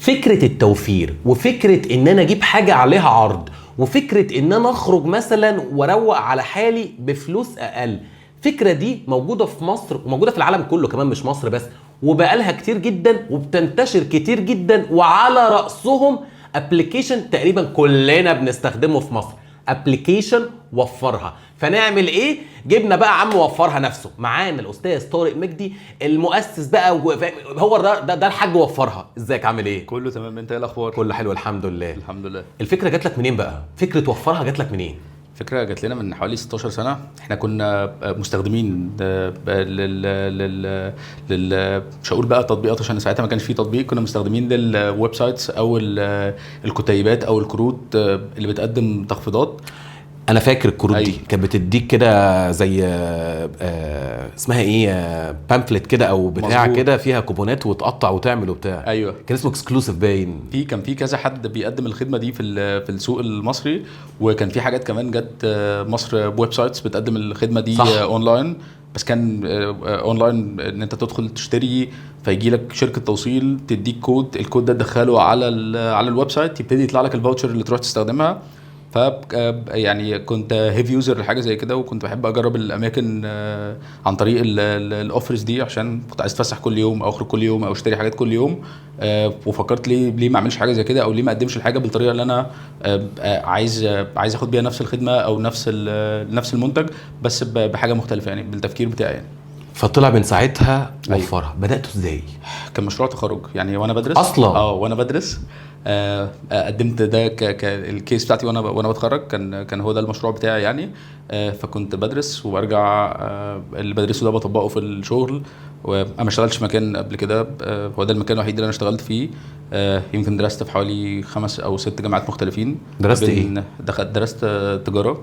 فكرة التوفير وفكرة ان انا اجيب حاجة عليها عرض وفكرة ان انا اخرج مثلا واروق على حالي بفلوس اقل، الفكرة دي موجودة في مصر وموجودة في العالم كله كمان مش مصر بس، وبقالها كتير جدا وبتنتشر كتير جدا، وعلى رأسهم ابلكيشن تقريبا كلنا بنستخدمه في مصر، ابلكيشن وفرها. فنعمل ايه؟ جبنا بقى عم وفرها نفسه معانا الاستاذ طارق مجدي المؤسس بقى هو ده الحاج وفرها. ازيك عامل ايه؟ كله تمام. انت ايه الاخبار؟ كله حلو الحمد لله. الحمد لله. الفكره جات لك منين بقى؟ فكره وفرها جات لك منين؟ فكرة جات لنا من حوالي 16 سنة. احنا كنا مستخدمين مش هقول بقى تطبيقات عشان ساعتها ما كانش فيه تطبيق، كنا مستخدمين للويب سايتس او الكتيبات او الكروت اللي بتقدم تخفيضات. انا فاكر الكروت دي أيوة. كانت بتديك كده زي اسمها ايه، بامفلت كده او بتاع كده فيها كوبونات وتقطع وتعمل وبتاع. ايوه كان اسمه اكسكلوسيف باين. كان في كذا حد بيقدم الخدمه دي في السوق المصري، وكان في حاجات كمان جت مصر بويب سايتس بتقدم الخدمه دي اونلاين. بس كان اونلاين ان انت تدخل تشتري فيجي لك شركه توصيل تديك كود، الكود ده تدخله على الويب سايت يبتدي يطلع لك الفاوتشر اللي تروح تستخدمها. ف يعني كنت هيفي يوزر لحاجه زي كده، وكنت بحب اجرب الاماكن عن طريق الاوفرز دي، عشان كنت عايز اتفسح كل يوم او اخرج كل يوم او اشتري حاجات كل يوم. وفكرت ليه ما اعملش حاجه زي كده، او ليه ما اقدمش الحاجه بالطريقه اللي انا عايز اخد بيها نفس الخدمه او نفس المنتج، بس بحاجه مختلفه يعني بالتفكير بتاعي يعني. فطلع من ساعتها أيوة. وفرها. بدأته ازاي؟ كان مشروع تخرج يعني وانا بدرس اصلا. وانا بدرس. قدمت ده الكيس بتاعتي وانا بتخرج، كان هو ده المشروع بتاعي يعني. فكنت بدرس وبرجع اللي بدرسه ده بطبقه في الشغل. وانا ما اشتغلتش في مكان قبل كده، هو ده المكان الوحيد اللي انا اشتغلت فيه. يمكن درست في حوالي 5 أو 6 جامعات مختلفين. درست ايه؟ درست تجاره،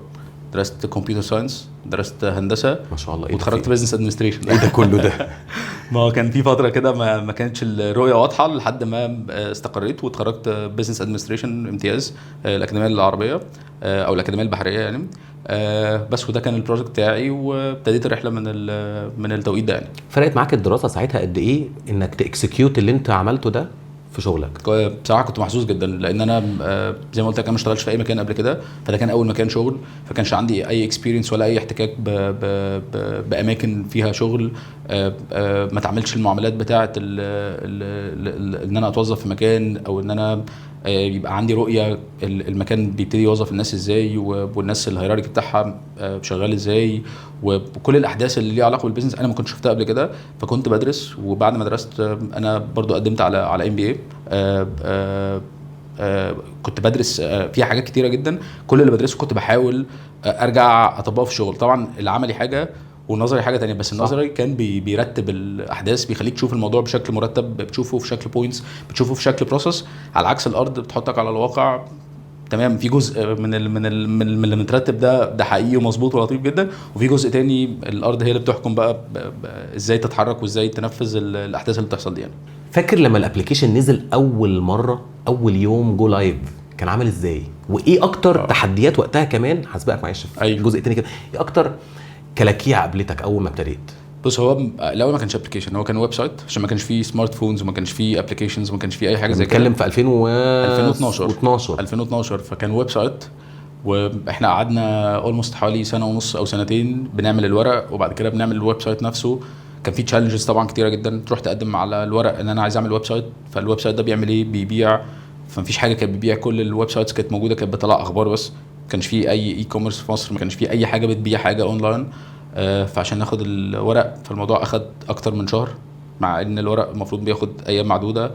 درست كمبيوتر ساينس، درست هندسه، ما شاء الله. واتخرجت بزنس ادمنستريشن. ايه ده كله ده؟ ما هو كان في فتره كده ما كانتش الرؤيه واضحه لحد ما استقريت واتخرجت بزنس ادمنستريشن امتياز الاكاديميه العربيه او الاكاديميه البحريه يعني. بس وده كان البروجكت بتاعي، وابتديت الرحله من التوقيت ده يعني. فرقت معاك الدراسه ساعتها قد ايه انك تاكسكيوت اللي انت عملته ده في شغلك؟ بصراحه كنت محظوظ جدا، لان انا زي ما قلت لك انا ما اشتغلتش في اي مكان قبل كده، فده كان اول مكان شغل، فكانش عندي اي اكسبيرينس ولا اي احتكاك باماكن فيها شغل. ما تعملش المعاملات بتاعه ان انا اتوظف في مكان، او ان انا يبقى عندي رؤيه المكان بيبتدي يوظف الناس ازاي، والناس الهيراركي بتاعها شغال ازاي، وكل الاحداث اللي ليها علاقه بالبيزنس انا ما كنتش شفتها قبل كده. فكنت بدرس، وبعد ما درست انا برضو قدمت على MBA. كنت بدرس فيها حاجات كتيره جدا. كل اللي بدرسه كنت بحاول ارجع اطبقه في الشغل. طبعا العملي حاجه والنظري حاجه تانية، بس النظري كان بيرتب الاحداث، بيخليك تشوف الموضوع بشكل مرتب، بتشوفه في شكل بوينتس، بتشوفه في شكل بروسس، على عكس الارض بتحطك على الواقع. تمام، في جزء من اللي مترتب ده حقيقي ومظبوط ولطيف جدا، وفي جزء تاني الارض هي اللي بتحكم بقى ازاي تتحرك وازاي تنفذ الاحداث اللي بتحصل دي يعني. فاكر لما الابلكيشن نزل اول مره، اول يوم جو لايف، كان عامل ازاي؟ وايه اكتر تحديات وقتها كمان؟ هسبقك معلش في جزء تاني كده. ايه اكتر كلاكيع قابلتك اول ما ابتديت؟ بص، هو الاول ما كانش ابلكيشن، هو كان ويب سايت، عشان ما كانش فيه سمارت فونز وما كانش فيه ابلكيشنز وما كانش فيه اي حاجه زي كده. بنتكلم في 2012 فكان ويب سايت. واحنا قعدنا اولموست حوالي سنه ونص او سنتين بنعمل الورق، وبعد كده بنعمل الويب سايت نفسه. كان في تشالنجز طبعا كتيره جدا. تروح تقدم على الورق ان انا عايز اعمل ويب سايت، فالويب سايت ده بيعمل ايه؟ بيبيع. فمفيش حاجه كانت بتبيع. كل الويب سايتس كانت موجوده كانت بتطلع اخبار بس، ما كانش في اي كوميرس في مصر، ما كانش في اي حاجه بتبيع حاجه اونلاين. فعشان ناخد الورق فالموضوع اخد اكتر من شهر، مع ان الورق المفروض بياخد ايام معدوده.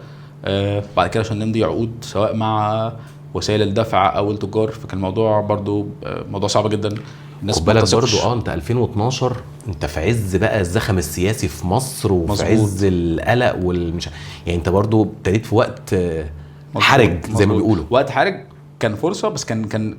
بعد كده عشان نمضي عقود سواء مع وسائل الدفع او التجار، فكان الموضوع برضو موضوع صعب جدا. الناس بالك برضو انت 2012 انت في عز بقى الزخم السياسي في مصر، وفي مزبوط. عز القلق يعني انت برضو ابتديت في وقت حرج زي ما بيقولوا. وقت حرج، كان فرصه، بس كان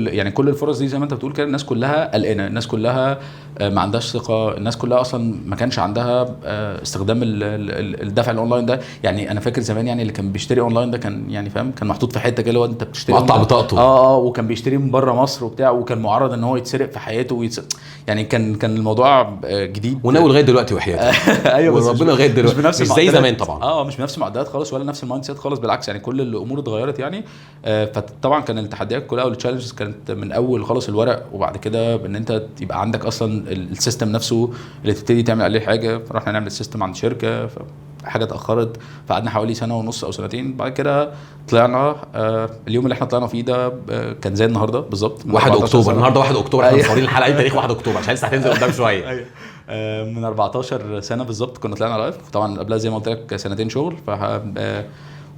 يعني كل الفرص دي زي ما انت بتقول كده الناس كلها قلقانه، الناس كلها ما عندهاش ثقه، الناس كلها اصلا ما كانش عندها استخدام الدفع الاونلاين ده. يعني انا فاكر زمان يعني اللي كان بيشتري اونلاين ده كان يعني فاهم كان محطوط في حته كده اللي هو انت بتشتري مقطع بطاقته. وكان بيشتري من بره مصر وبتاع، وكان معرض ان هو يتسرق في حياته يعني كان الموضوع جديد وناوي لغايه دلوقتي وحياتي. ايوه بس وربنا لغايه دلوقتي مش زي زمان طبعا. مش بنفس المعدات خالص ولا نفس المايند سيت خالص، بالعكس يعني كل الامور اتغيرت يعني. فطبعا كان التحديات كلها والتشالنجز كانت من اول خالص الورق، وبعد كده ان انت يبقى عندك اصلا السيستم نفسه اللي تبتدي تعمل عليه حاجه. رحنا نعمل السيستم عند شركه، حاجه اتاخرت، فقعدنا حوالي سنه ونص او سنتين. بعد كده طلعنا اليوم اللي احنا طلعنا فيه ده كان زي النهارده بالظبط 1 اكتوبر. النهارده 1 اكتوبر، احنا مصورين الحلقه دي تاريخ 1 اكتوبر عشان لسه هتنزل قدام شويه. ايوه من 14 سنه بالظبط كنا طلعنا لايف. طبعا قبلها زي ما قلت لك سنتين شغل،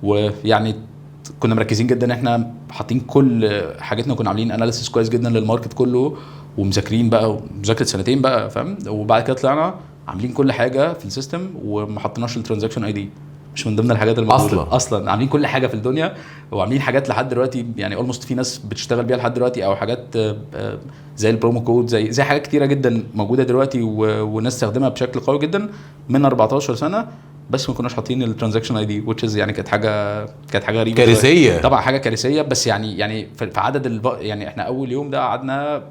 ويعني كنا مركزين جدا ان احنا حاطين كل حاجتنا، كنا عاملين اناليسيس كويس جدا للماركت كله ومذاكرين بقى مذاكره سنتين بقى فاهم. وبعد كده طلعنا عاملين كل حاجه في السيستم وما حطيناش الترانزاكشن اي دي، مش من ضمن الحاجات الموجوده اصلا عاملين كل حاجه في الدنيا، وعاملين حاجات لحد دلوقتي يعني اولموست في ناس بتشتغل بيها لحد دلوقتي، او حاجات زي البرومو كود زي حاجات كتيره جدا موجوده دلوقتي والناس تستخدمها بشكل قوي جدا من 14 سنه. بس ما كناش حاطين الترانزاكشن اي دي which is يعني كانت حاجه غريبه كارثيه طبعا، حاجه كارثيه. بس يعني في عدد يعني احنا اول يوم ده قعدنا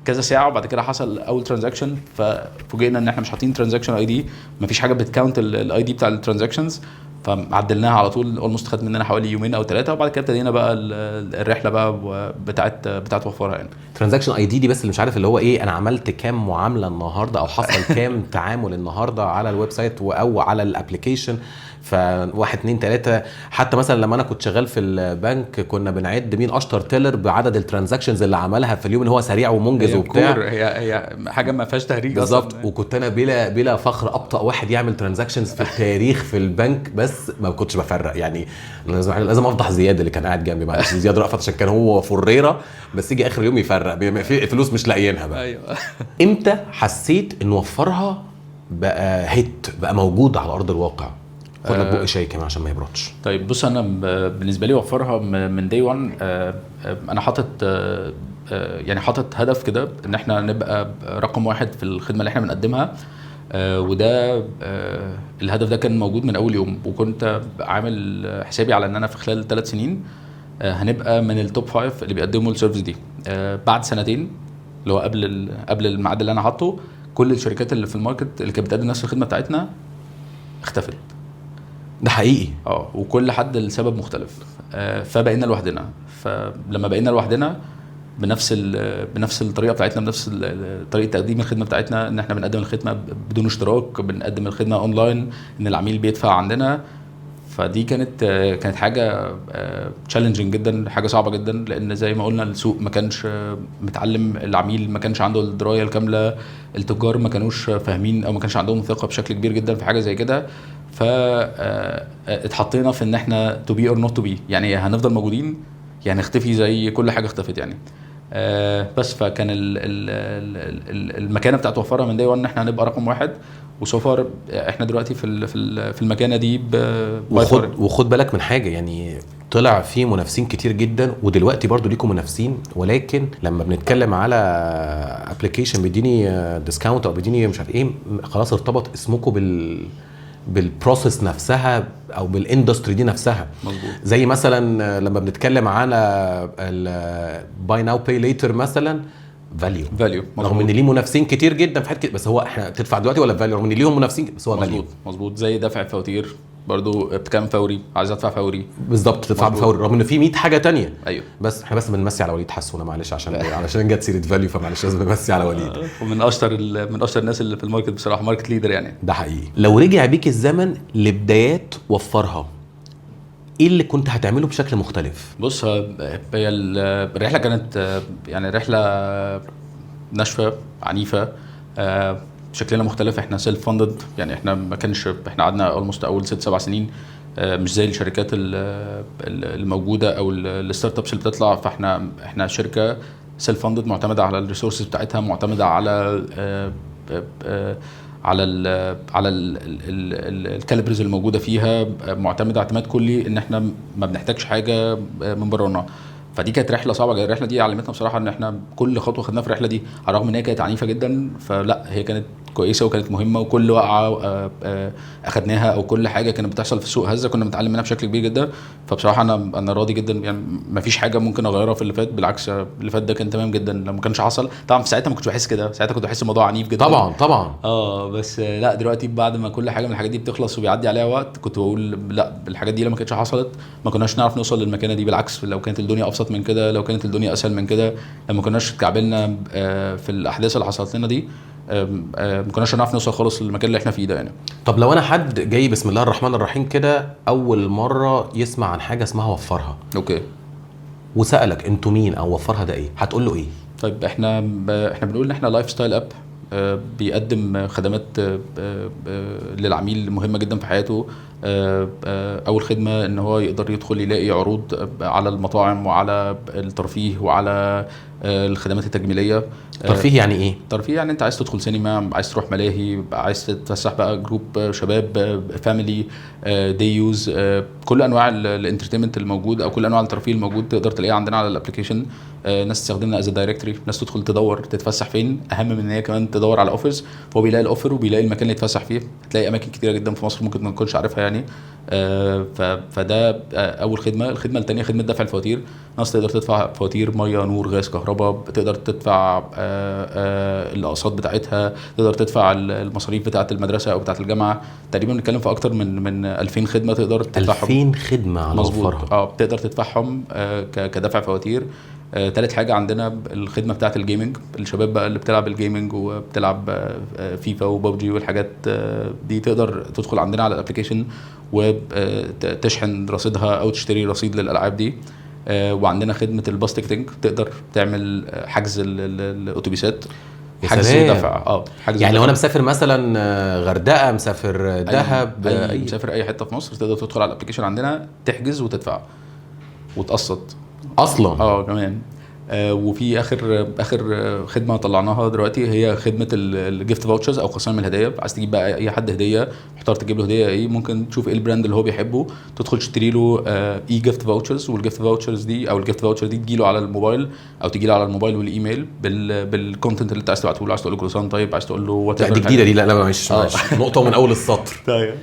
كذا ساعه، وبعد كده حصل اول ترانزاكشن ففوجئنا ان احنا مش حاطين ترانزاكشن اي دي، مفيش حاجه بتكاونت الاي دي بتاع الترانزاكشنز، فعدلناها على طول. اولموست خد مننا حوالي يومين او 3، وبعد كده ابتدينا بقى الرحله بقى بتاعت وفرها يعني. ترانزاكشن اي دي بس اللي مش عارف اللي هو ايه، انا عملت كام معامله النهارده او حصل كام تعامل النهارده على الويب سايت او على الابلكيشن. فواحد 2 3 حتى مثلا لما انا كنت شغال في البنك كنا بنعد مين اشطر تيلر بعدد الترانزاكشنز اللي عملها في اليوم اللي هو سريع ومنجز وبتاع. هي حاجه ما فيهاش تهريج بالظبط. وكنت انا بلا فخر ابطا واحد يعمل ترانزاكشنز في التاريخ في البنك، بس ما كنتش بفرق يعني. لازم افضح زياد اللي كان قاعد جنبي، معلش زياد رأفت عشان كان هو فريره، بس يجي اخر يوم يفرق في فلوس مش لاقيينها بقى. ايوه امتى حسيت ان وفرها بقى هيت بقى موجود على ارض الواقع؟ خد لك بق شاي كمان عشان ما يبردش. طيب بص، انا بالنسبه لي وفرها من داي 1. انا حاطط يعني حاطط هدف كده ان احنا نبقى رقم 1 في الخدمه اللي احنا بنقدمها. وده الهدف ده كان موجود من اول يوم، وكنت عامل حسابي على ان انا في خلال 3 سنين هنبقى من التوب 5 اللي بيقدموا السيرفيس دي. بعد سنتين اللي هو قبل الميعاد اللي انا حاطه، كل الشركات اللي في الماركت اللي كانت بتقدم نفس الخدمه بتاعتنا اختفت. ده حقيقي. وكل حد لسبب مختلف. فبقينا لوحدنا. فلما بقينا لوحدنا بنفس الطريقه بتاعتنا، بنفس طريقه تقديم الخدمه بتاعتنا، ان احنا بنقدم الخدمه بدون اشتراك، بنقدم الخدمه اونلاين، ان العميل بيدفع عندنا. فدي كانت حاجه تشالنجينج جدا، حاجه صعبه جدا، لان زي ما قلنا السوق ما كانش متعلم، العميل ما كانش عنده الدرايه الكامله، التجار ما كانوش فاهمين او ما كانش عندهم ثقه بشكل كبير جدا في حاجه زي كده. اتحطينا في ان احنا تو بي اور نوت تو بي، يعني هنفضل موجودين يعني نختفي زي كل حاجه اختفت يعني. بس فكان المكانه بتاعت وفرها من داي 1 ان احنا هنبقى رقم 1، وسوفر احنا دلوقتي في المكانه دي. وخد بالك من حاجه، يعني طلع في منافسين كتير جدا، ودلوقتي برضو ليكم منافسين، ولكن لما بنتكلم على ابلكيشن بيديني ديسكاونت او بيديني مش عارف ايه، خلاص ارتبط اسمكم بالبروسيس نفسها او بالاندستري دي نفسها. مظبوط. زي مثلا لما بنتكلم على الباي ناو باي ليتر مثلا، فاليو رغم ان ليه منافسين كتير جدا في حته، بس هو احنا تدفع دلوقتي ولا فاليو رغم ان ليهم منافسين، بس هو فاليو. مظبوط. زي دفع الفواتير برضو بكام فوري، عايز ادفع فوري بالظبط، تدفع بفوري رغم ان في 100 حاجه تانية. ايوه. بس احنا بنمسي على وليد حسونه معلش علشان جت سيره فاليو، فمعلش لازم نمسي على وليد. ومن اشطر الناس اللي في الماركت بصراحه، ماركت ليدر يعني. ده حقيقي. لو رجع بيك الزمن لبدايات وفرها، ايه اللي كنت هتعمله بشكل مختلف؟ بص، هي الرحله كانت يعني رحله ناشفه عنيفه، شكلنا مختلف. احنا سيلف فاندد، يعني احنا ما كانش، احنا قعدنا اولموست اول 6-7 سنين مش زي الشركات الموجوده او الستارت ابس اللي بتطلع. فاحنا شركه سيلف فاندد معتمده على الريسورسز بتاعتها، معتمده الكاليبرز الموجوده فيها، معتمده اعتماد كلي ان احنا ما بنحتاجش حاجه من برانا. فدي كانت رحله صعبه. الرحله دي علمتنا بصراحه ان احنا كل خطوه خدناها في الرحله دي على الرغم ان هي كانت عنيفه جدا، فلا هي كانت كويسه وكانت مهمه، وكل وقعه اخدناها او كل حاجه كانت بتحصل في السوق هزه كنا بنتعلم منها بشكل كبير جدا. فبصراحه انا راضي جدا، يعني ما فيش حاجه ممكن اغيرها في اللي فات، بالعكس اللي فات ده كان تمام جدا. لو ما كانش حصل طبعا في ساعتها ما كنتش بحس كده، ساعتها كنت بحس الموضوع عنيف جدا طبعا بس لا دلوقتي بعد ما كل حاجه من الحاجات دي بتخلص وبيعدي عليها وقت، كنت بقول لا الحاجات دي لو ما كانتش حصلت ما كناش نعرف نوصل للمكانه دي. بالعكس لو كانت الدنيا ابسط من كده، لو كانت الدنيا اسهل من كده، لما كناش اتكعبلنا في الاحداث اللي حصلت لنا دي، ما كناش هنعرف نوصل خالص للمكان اللي احنا فيه ده يعني. طب لو انا حد جاي بسم الله الرحمن الرحيم كده اول مره يسمع عن حاجه اسمها وفرها، اوكي، وسالك انتوا مين او وفرها ده ايه، هتقول له ايه؟ طيب احنا بنقول ان احنا لايف ستايل اب بيقدم خدمات للعميل مهمه جدا في حياته. اول خدمه ان هو يقدر يدخل يلاقي عروض على المطاعم وعلى الترفيه وعلى الخدمات التجميليه. ترفيه يعني ايه؟ ترفيه يعني انت عايز تدخل سينما، عايز تروح ملاهي، عايز تتفسح بقى جروب شباب، فاميلي، دي يوز، كل انواع الانترتينمنت الموجود او كل انواع الترفيه الموجود تقدر تلاقيها عندنا على الابلكيشن. ناس تستخدمنا از دايركتوري، ناس تدخل تدور تتفسح فين، اهم من ان هي كمان تدور على اوفرز، فهو بيلاقي الاوفر وبيلاقي المكان اللي يتفسح فيه. هتلاقي اماكن كتيره جدا في مصر ممكن ما نكونش عارفها يعني. فده اول خدمه. الخدمه الثانيه خدمه دفع الفواتير، ناس تقدر تدفع فواتير ميه، نور، غاز، كهرباء، تقدر تدفع الاقساط بتاعتها، تقدر تدفع المصاريف بتاعه المدرسه او بتاعه الجامعه. تقريبا بنتكلم في اكتر من 2000 خدمه تقدر تدفعهم. 2000 خدمه على وفرها. بتقدر تدفعهم كدفع فواتير. تالت حاجه عندنا الخدمه بتاعه الجيمنج، الشباب بقى اللي بتلعب الجيمنج وبتلعب فيفا وببجي والحاجات دي، تقدر تدخل عندنا على الابلكيشن وتشحن رصيدها او تشتري رصيد للالعاب دي. وعندنا خدمه الباص تيكتنج، تقدر تعمل حجز الاتوبيسات، حجز ودفع. حجز يعني لو انا مسافر مثلا غردقه، مسافر دهب، مسافر اي حته في مصر، تقدر تدخل على الابلكيشن عندنا تحجز وتدفع وتقسط اصلا. كمان. وفي اخر خدمه طلعناها دلوقتي هي خدمه الجيفت فاوتشرز او قسائم الهدايا. عايز تجيب بقى اي حد هديه، محتار تجيب له هديه ايه، ممكن تشوف ايه البراند اللي هو بيحبه، تدخل تشتري له اي جيفت فاوتشرز، والجيفت فاوتشرز دي او الجيفت فاوتشر دي تجي له على الموبايل او تجي له على الموبايل والايميل بالكونتنت اللي انت عايز تبعته له. عايز تقول له كل سنه طيب، عايز تقول له وات ايفر. دي جديده دي، لا معلش نقطه من اول السطر. طيب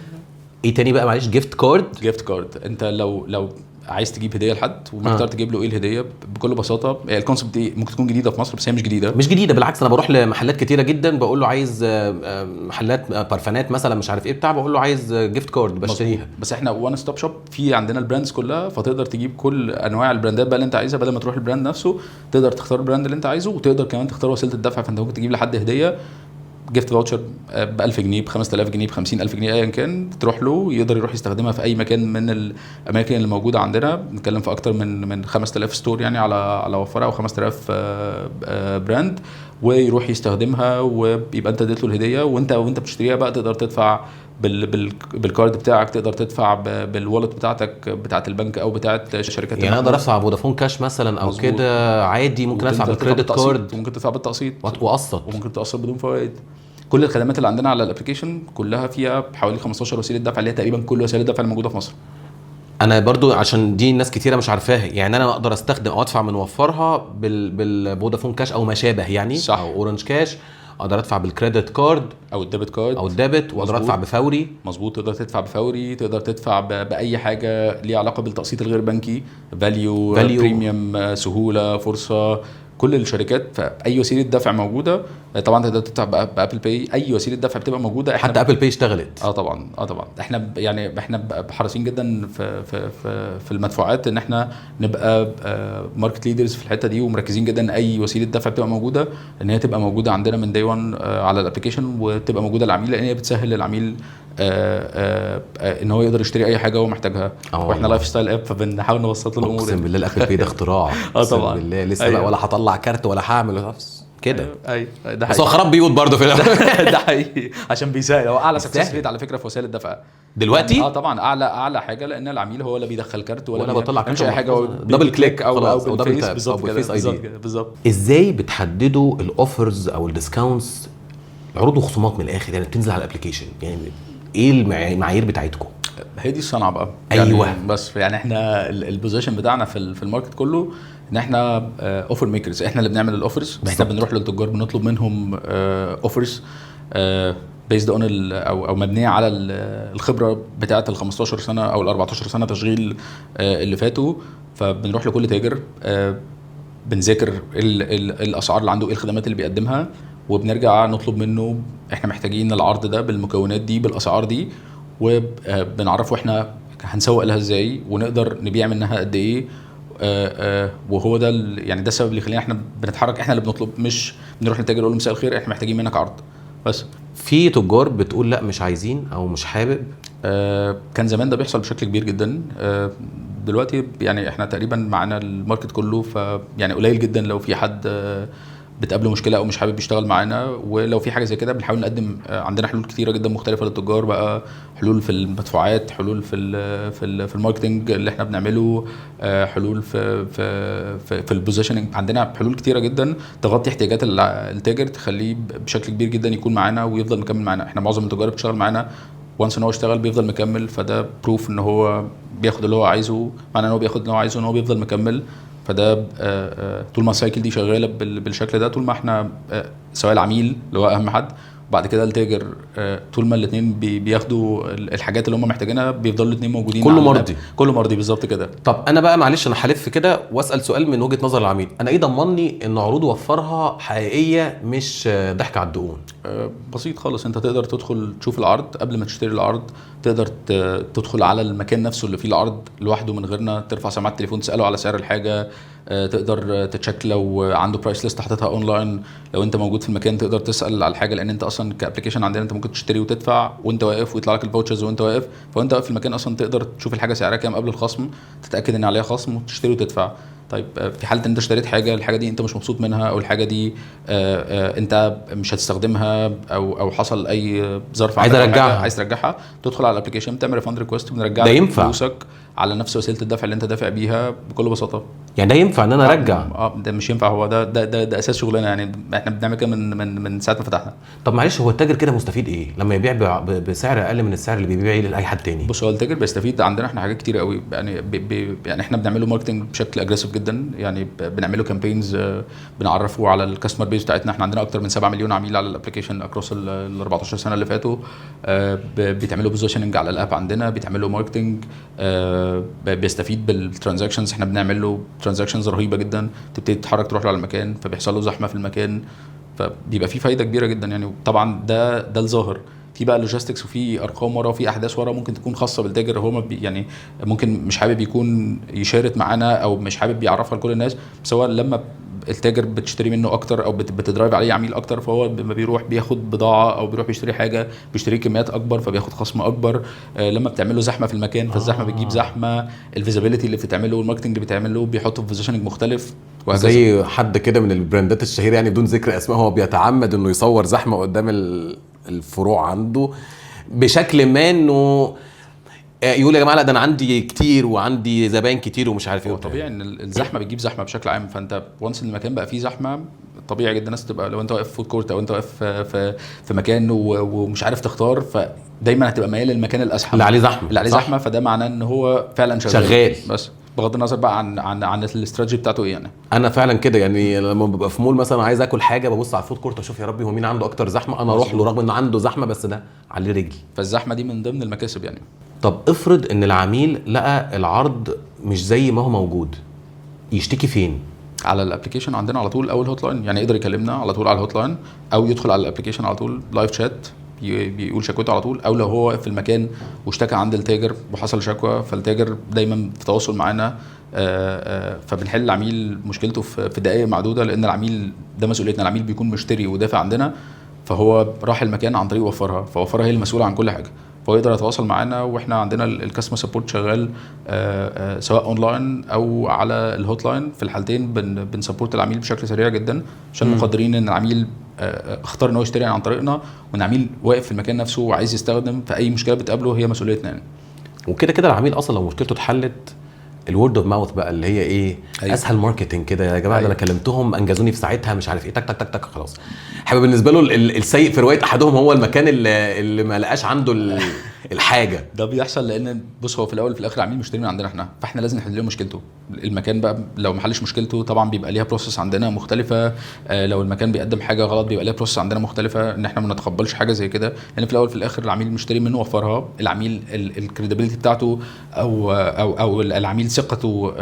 ايه تاني بقى معلش؟ جيفت كارد. انت لو عايز تجيب هديه لحد ومختار تجيب له ايه الهديه، بكل بساطه الكونسبت دي ممكن تكون جديده في مصر بس هي مش جديده. بالعكس انا بروح لمحلات كتيره جدا بقول له عايز محلات بارفانات مثلا مش عارف ايه بتاع، بقول له عايز جيفت كارد بشتريها. بس احنا وان ستوب شوب، في عندنا البراندز كلها، فتقدر تجيب كل انواع البراندات بقى اللي انت عايزها، بدل ما تروح البراند نفسه تقدر تختار البراند اللي انت عايزه، وتقدر كمان تختار وسيله الدفع. فانت ممكن تجيب لحد هديه جيفت فاوتشر ب 1000 جنيه، ب 5000 جنيه، ب 50000 جنيه، ايا كان، تروح له يقدر يروح يستخدمها في اي مكان من الاماكن اللي موجوده عندنا. بنتكلم في اكتر من 5000 ستور يعني على وفرها، او 5000 براند، ويروح يستخدمها ويبقى انت اديت له الهديه. وانت بتشتريها بقى تقدر تدفع بالكارد بتاعك، تقدر تدفع بالوالت بتاعتك بتاعه البنك او بتاعه شركات. يعني اقدر ادفع فودافون كاش مثلا او كده عادي، ممكن ادفع بالكريدت كارد، وممكن تدفع بالتقسيط واقسط، وممكن تقسط بدون فوائد. كل الخدمات اللي عندنا على الابلكيشن كلها فيها حوالي 15 وسيله دفع، اللي هي تقريبا كل وسائل الدفع الموجوده في مصر. انا برضو عشان دي ناس كتيره مش عارفاها، يعني انا اقدر استخدم او ادفع من وفرها بالفودافون كاش او ما شابه يعني، صح. او اورنج كاش، اقدر ادفع بالكريدت كارد او الديبت كارد واقدر ادفع بفوري. مظبوط، تقدر تدفع بفوري، تقدر تدفع باي حاجه ليها علاقه بالتقسيط الغير بنكي، فاليو بريميوم، سهوله، فرصه، كل الشركات. فاي وسيله دفع موجوده طبعا تقدر تدفع بابل باي، اي وسيله دفع بتبقى موجوده. حتى ابل باي اشتغلت. طبعا احنا يعني احنا حريصين جدا في المدفوعات ان احنا نبقى ماركت ليدرز في الحته دي، ومركزين جدا ان اي وسيله دفع بتبقى موجوده ان هي تبقى موجوده عندنا من داي 1 على الابلكيشن، وتبقى موجوده للعميل، لان هي بتسهل للعميل ان هو يقدر يشتري اي حاجه هو محتاجها. واحنا لايف ستايل اب، فبنحاول نبسط له الامور. اقسم بالله الابل باي ده اختراع. طبعا بالله لسه بقى ولا هطلع كارت ولا هعمل كده. ايوه ده بس هو خراب بيوت برضه في ده حقيقي، عشان بيسهل. هو اعلى سكسس ريت على فكره في وسائل الدفع دلوقتي. يعني طبعا اعلى حاجه، لان العميل هو اللي بيدخل كارت ولا بطلع كارت، اي حاجه دبل كليك او دبل بالظبط كده. بالظبط. ازاي بتحددوا الاوفرز او الديسكاونتس عروض وخصومات من الاخر يعني بتنزل على الابلكيشن، يعني ايه المعايير بتاعتكم؟ هي دي الصنعه بقى. أيوة. يعني بس يعني احنا البوزيشن بتاعنا في الماركت كله ان احنا اوفر ميكرز، احنا اللي بنعمل الاوفرز. احنا بنروح للتجار بنطلب منهم اوفرز بيزد اون او مبنيه على الخبره بتاعه ال 15 سنه او ال 14 سنه تشغيل اللي فاتوا. فبنروح لكل تاجر بنذاكر الاسعار اللي عنده، ايه الخدمات اللي بيقدمها، وبنرجع نطلب منه احنا محتاجين العرض ده بالمكونات دي بالاسعار دي، وبنعرفه احنا هنسوق لها ازاي ونقدر نبيع منها قد ايه. وهو ده يعني ده السبب اللي يخلينا احنا بنتحرك، احنا اللي بنطلب، مش بنروح للتاجر نقول له مساء الخير احنا محتاجين منك عرض بس. في تجار بتقول لا مش عايزين او مش حابب. كان زمان ده بيحصل بشكل كبير جدا. دلوقتي يعني احنا تقريبا معانا الماركت كله، فيعني قليل جدا لو في حد بتقابله مشكله او مش حابب يشتغل معانا. ولو في حاجه زي كده بنحاول نقدم، عندنا حلول كتيره جدا مختلفه للتجار بقى، حلول في المدفوعات، حلول في الماركتنج اللي احنا بنعمله، حلول في البوزيشننج. عندنا حلول كتيره جدا تغطي احتياجات التاجر، تخليه بشكل كبير جدا يكون معانا ويفضل مكمل معانا. احنا معظم التجار اللي بتشتغل معانا وانس ان هو اشتغل بيفضل مكمل، فده بروف ان هو بياخد اللي هو عايزه، معناه ان هو بياخد اللي هو عايزه ان هو بيفضل مكمل. فده طول ما السايكل دي شغاله بالشكل ده، طول ما احنا سواء العميل اللي هو اهم حد، بعد كده التاجر، طول ما الاثنين بياخدوا الحاجات اللي هم محتاجينها بيفضلوا الاثنين موجودين، كله مرضي. كله مرضي بالظبط كده. طب انا بقى معلش انا هلف كده واسال سؤال من وجهه نظر العميل، انا ايه ضمني ان عروض وفرها حقيقيه مش ضحك على الدقون؟ بسيط خالص. انت تقدر تدخل تشوف العرض قبل ما تشتري العرض، تقدر تدخل على المكان نفسه اللي فيه العرض لوحده من غيرنا ترفع سماعه التليفون تساله على سعر الحاجه، تقدر تتشيك لو عنده برايس ليست حاططها اونلاين. لو انت موجود في المكان تقدر تسال على الحاجه، لان انت اصلا كابلكيشن عندنا انت ممكن تشتري وتدفع وانت واقف ويطلع لك الفاوتشرز وانت واقف، فانت واقف في المكان اصلا تقدر تشوف الحاجه سعرها كام قبل الخصم، تتاكد ان عليها خصم وتشتري وتدفع. طيب في حاله انت اشتريت حاجه، الحاجه دي انت مش مبسوط منها او الحاجه دي انت مش هتستخدمها او حصل اي ظرف عايز ارجعها، عايز ترجعها، تدخل على الابلكيشن تعمل ريفاند ريكوست وبنرجع لك فلوسك على نفس وسيله الدفع اللي انت دافع بيها بكل بساطه. يعني ده ينفع ان انا ارجع؟ ده مش ينفع، هو ده اساس شغلنا يعني. احنا بنعمل كده من ساعه ما فتحنا. طب معلش هو التاجر كده مستفيد ايه لما يبيع بسعر اقل من السعر اللي بيبيع لاي حد تاني؟ بص، هو التاجر بيستفيد. عندنا احنا حاجات كتير قوي يعني يعني احنا بنعمله ماركتنج بشكل اجريسيف جدا، يعني بنعمله كامبينز بنعرفه على الكاستمر بيز بتاعتنا. احنا عندنا اكتر من 7 مليون عميل على الابلكيشن اكروس ال 14 سنه اللي فاتوا. بيتعملوا بوزيشننج على الاب عندنا، بيتعملوا ماركتنج، بيستفيد بالترانزاكشنز. احنا بنعمل له ترانزاكشنز رهيبه جدا، تبتدي تتحرك تروح له على المكان فبيحصل له زحمه في المكان، فبيبقى في فايده كبيره جدا يعني. طبعا ده الظاهر. في بقى لوجيستكس وفي ارقام ورا وفي احداث ورا ممكن تكون خاصه بالتاجر، هو يعني ممكن مش حابب يكون يشارك معانا او مش حابب يعرفها لكل الناس، بس هو لما التاجر بتشتري منه اكتر او بتدرايف عليه عميل اكتر، فهو لما بيروح بياخد بضاعه او بيروح بيشتري حاجه بيشتري كميات اكبر فبياخد خصم اكبر. لما بتعمله زحمه في المكان فالزحمه بتجيب زحمه، الفيزابيليتي اللي بتعمله والماركتنج اللي بتعمله بيحطه في بوزيشننج مختلف وهكذا. زي حد كده من البراندات الشهيره يعني بدون ذكر اسماء، هو بيتعمد انه يصور زحمه قدام الفروع عنده بشكل ما انه يقول يا جماعه لا ده انا عندي كتير وعندي زباين كتير ومش عارف ايه. طبيعي ان الزحمه بتجيب زحمه بشكل عام، فانت وانس المكان بقى فيه زحمه طبيعي جدا الناس تبقى، لو انت واقف فود كورت او انت واقف في مكان ومش عارف تختار، فدايما هتبقى ميال للمكان الازحم اللي عليه زحمه، اللي عليه زحمه، فده معناه ان هو فعلا شغال. بس بغض النظر بقى عن الاستراتيجي بتاعته ايه يعني. انا فعلا كده يعني لما ببقى في مول مثلا عايز اكل حاجه ببص على الفود كورت اشوف يا ربي هو مين عنده اكتر زحمه انا اروح له رغم انه عنده زحمه بس ده عليه رجل، فالزحمه دي من ضمن المكاسب يعني. طب افرض ان العميل لقى العرض مش زي ما هو موجود، يشتكي فين؟ على الابلكيشن عندنا على طول، او الهوت لاين، يعني يقدر يكلمنا على طول على الهوت لاين او يدخل على الابلكيشن على طول لايف شات بيقول شكوته على طول، او لو هو واقف في المكان واشتكى عند التاجر وحصل شكوى فالتاجر دايما في تواصل معانا، فبنحل العميل مشكلته في دقائق معدوده، لان العميل ده مسؤوليتنا. العميل بيكون مشتري ودافع عندنا، فهو راح المكان عن طريق وفرها، فوفرها هي المسؤوله عن كل حاجه، فهو يقدر يتواصل معانا. واحنا عندنا الكاستمر سبورت شغال سواء اونلاين او على الهوت لاين، في الحالتين بنسبورت العميل بشكل سريع جدا، عشان مقدرين ان العميل اختار ان هو يشتري عن طريقنا، وان العميل واقف في المكان نفسه وعايز يستخدم، فاي مشكله بتقابله هي مسؤوليتنا يعني. وكده كده العميل اصلا لو مشكلته اتحلت الورد اوف ماوث بقى اللي هي ايه؟ أيوة. اسهل ماركتنج كده يا جماعه. أيوة. انا كلمتهم انجزوني في ساعتها مش عارف ايه، تك تك تك تك خلاص. حابب بالنسبه له السيء في روايه احدهم هو المكان اللي ما لقاش عنده الحاجه. ده بيحصل لان بص هو في الاول في الاخر العميل مشتري من عندنا احنا، فاحنا لازم نحل له مشكلته. المكان بقى لو ما حلش مشكلته طبعا بيبقى ليها بروسس عندنا مختلفه. لو المكان بيقدم حاجه غلط بيبقى ليها بروسس عندنا مختلفه، ان احنا ما نتقبلش حاجه زي كده، لان في الاول في الاخر العميل مشتري منه وفرها. العميل الكريديبيليتي بتاعته او العميل ثقته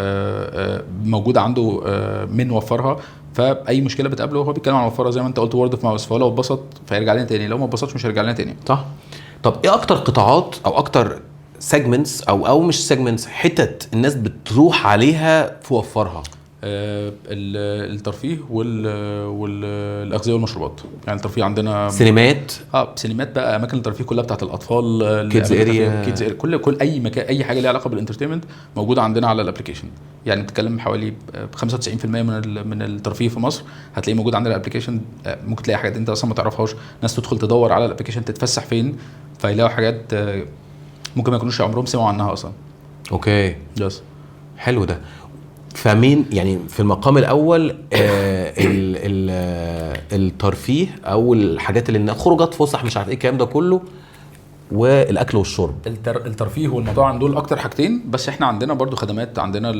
موجوده عنده من وفرها. فاي مشكله بتقابله هو بيتكلم عن وفرها زي ما انت قلت وورد اوف ماوس، فهو لو اتبسط فيرجع لنا تاني، لو ما اتبسطش مش هيرجع لنا تاني. صح. طب ايه اكتر قطاعات او اكتر سيجمنتس او مش سيجمنتس، حتت الناس بتروح عليها في وفرها؟ الترفيه والاغذيه والمشروبات. يعني الترفيه عندنا سينمات، سينمات بقى، اماكن الترفيه كلها بتاعت الاطفال، كيدز اريا، كل اي مكان، اي حاجه ليها علاقه بالانترتينمنت موجوده عندنا على الابلكيشن. يعني بتتكلم حوالي 95% من الترفيه في مصر هتلاقيه موجود عندنا على الابلكيشن. ممكن تلاقي حاجات انت اصلا ما تعرفهاش، ناس تدخل تدور على الابلكيشن تتفسح فين فيلاقوا حاجات ممكن ما يكونوش عمرهم سمعوا عنها اصلا. اوكي يس حلو ده. فمين يعني في المقام الاول الترفيه او الحاجات اللي خروجات فسح مش عارف ايه الكلام ده كله، والاكل والشرب. الترفيه والمطاعم دول اكتر حاجتين. بس احنا عندنا برضو خدمات، عندنا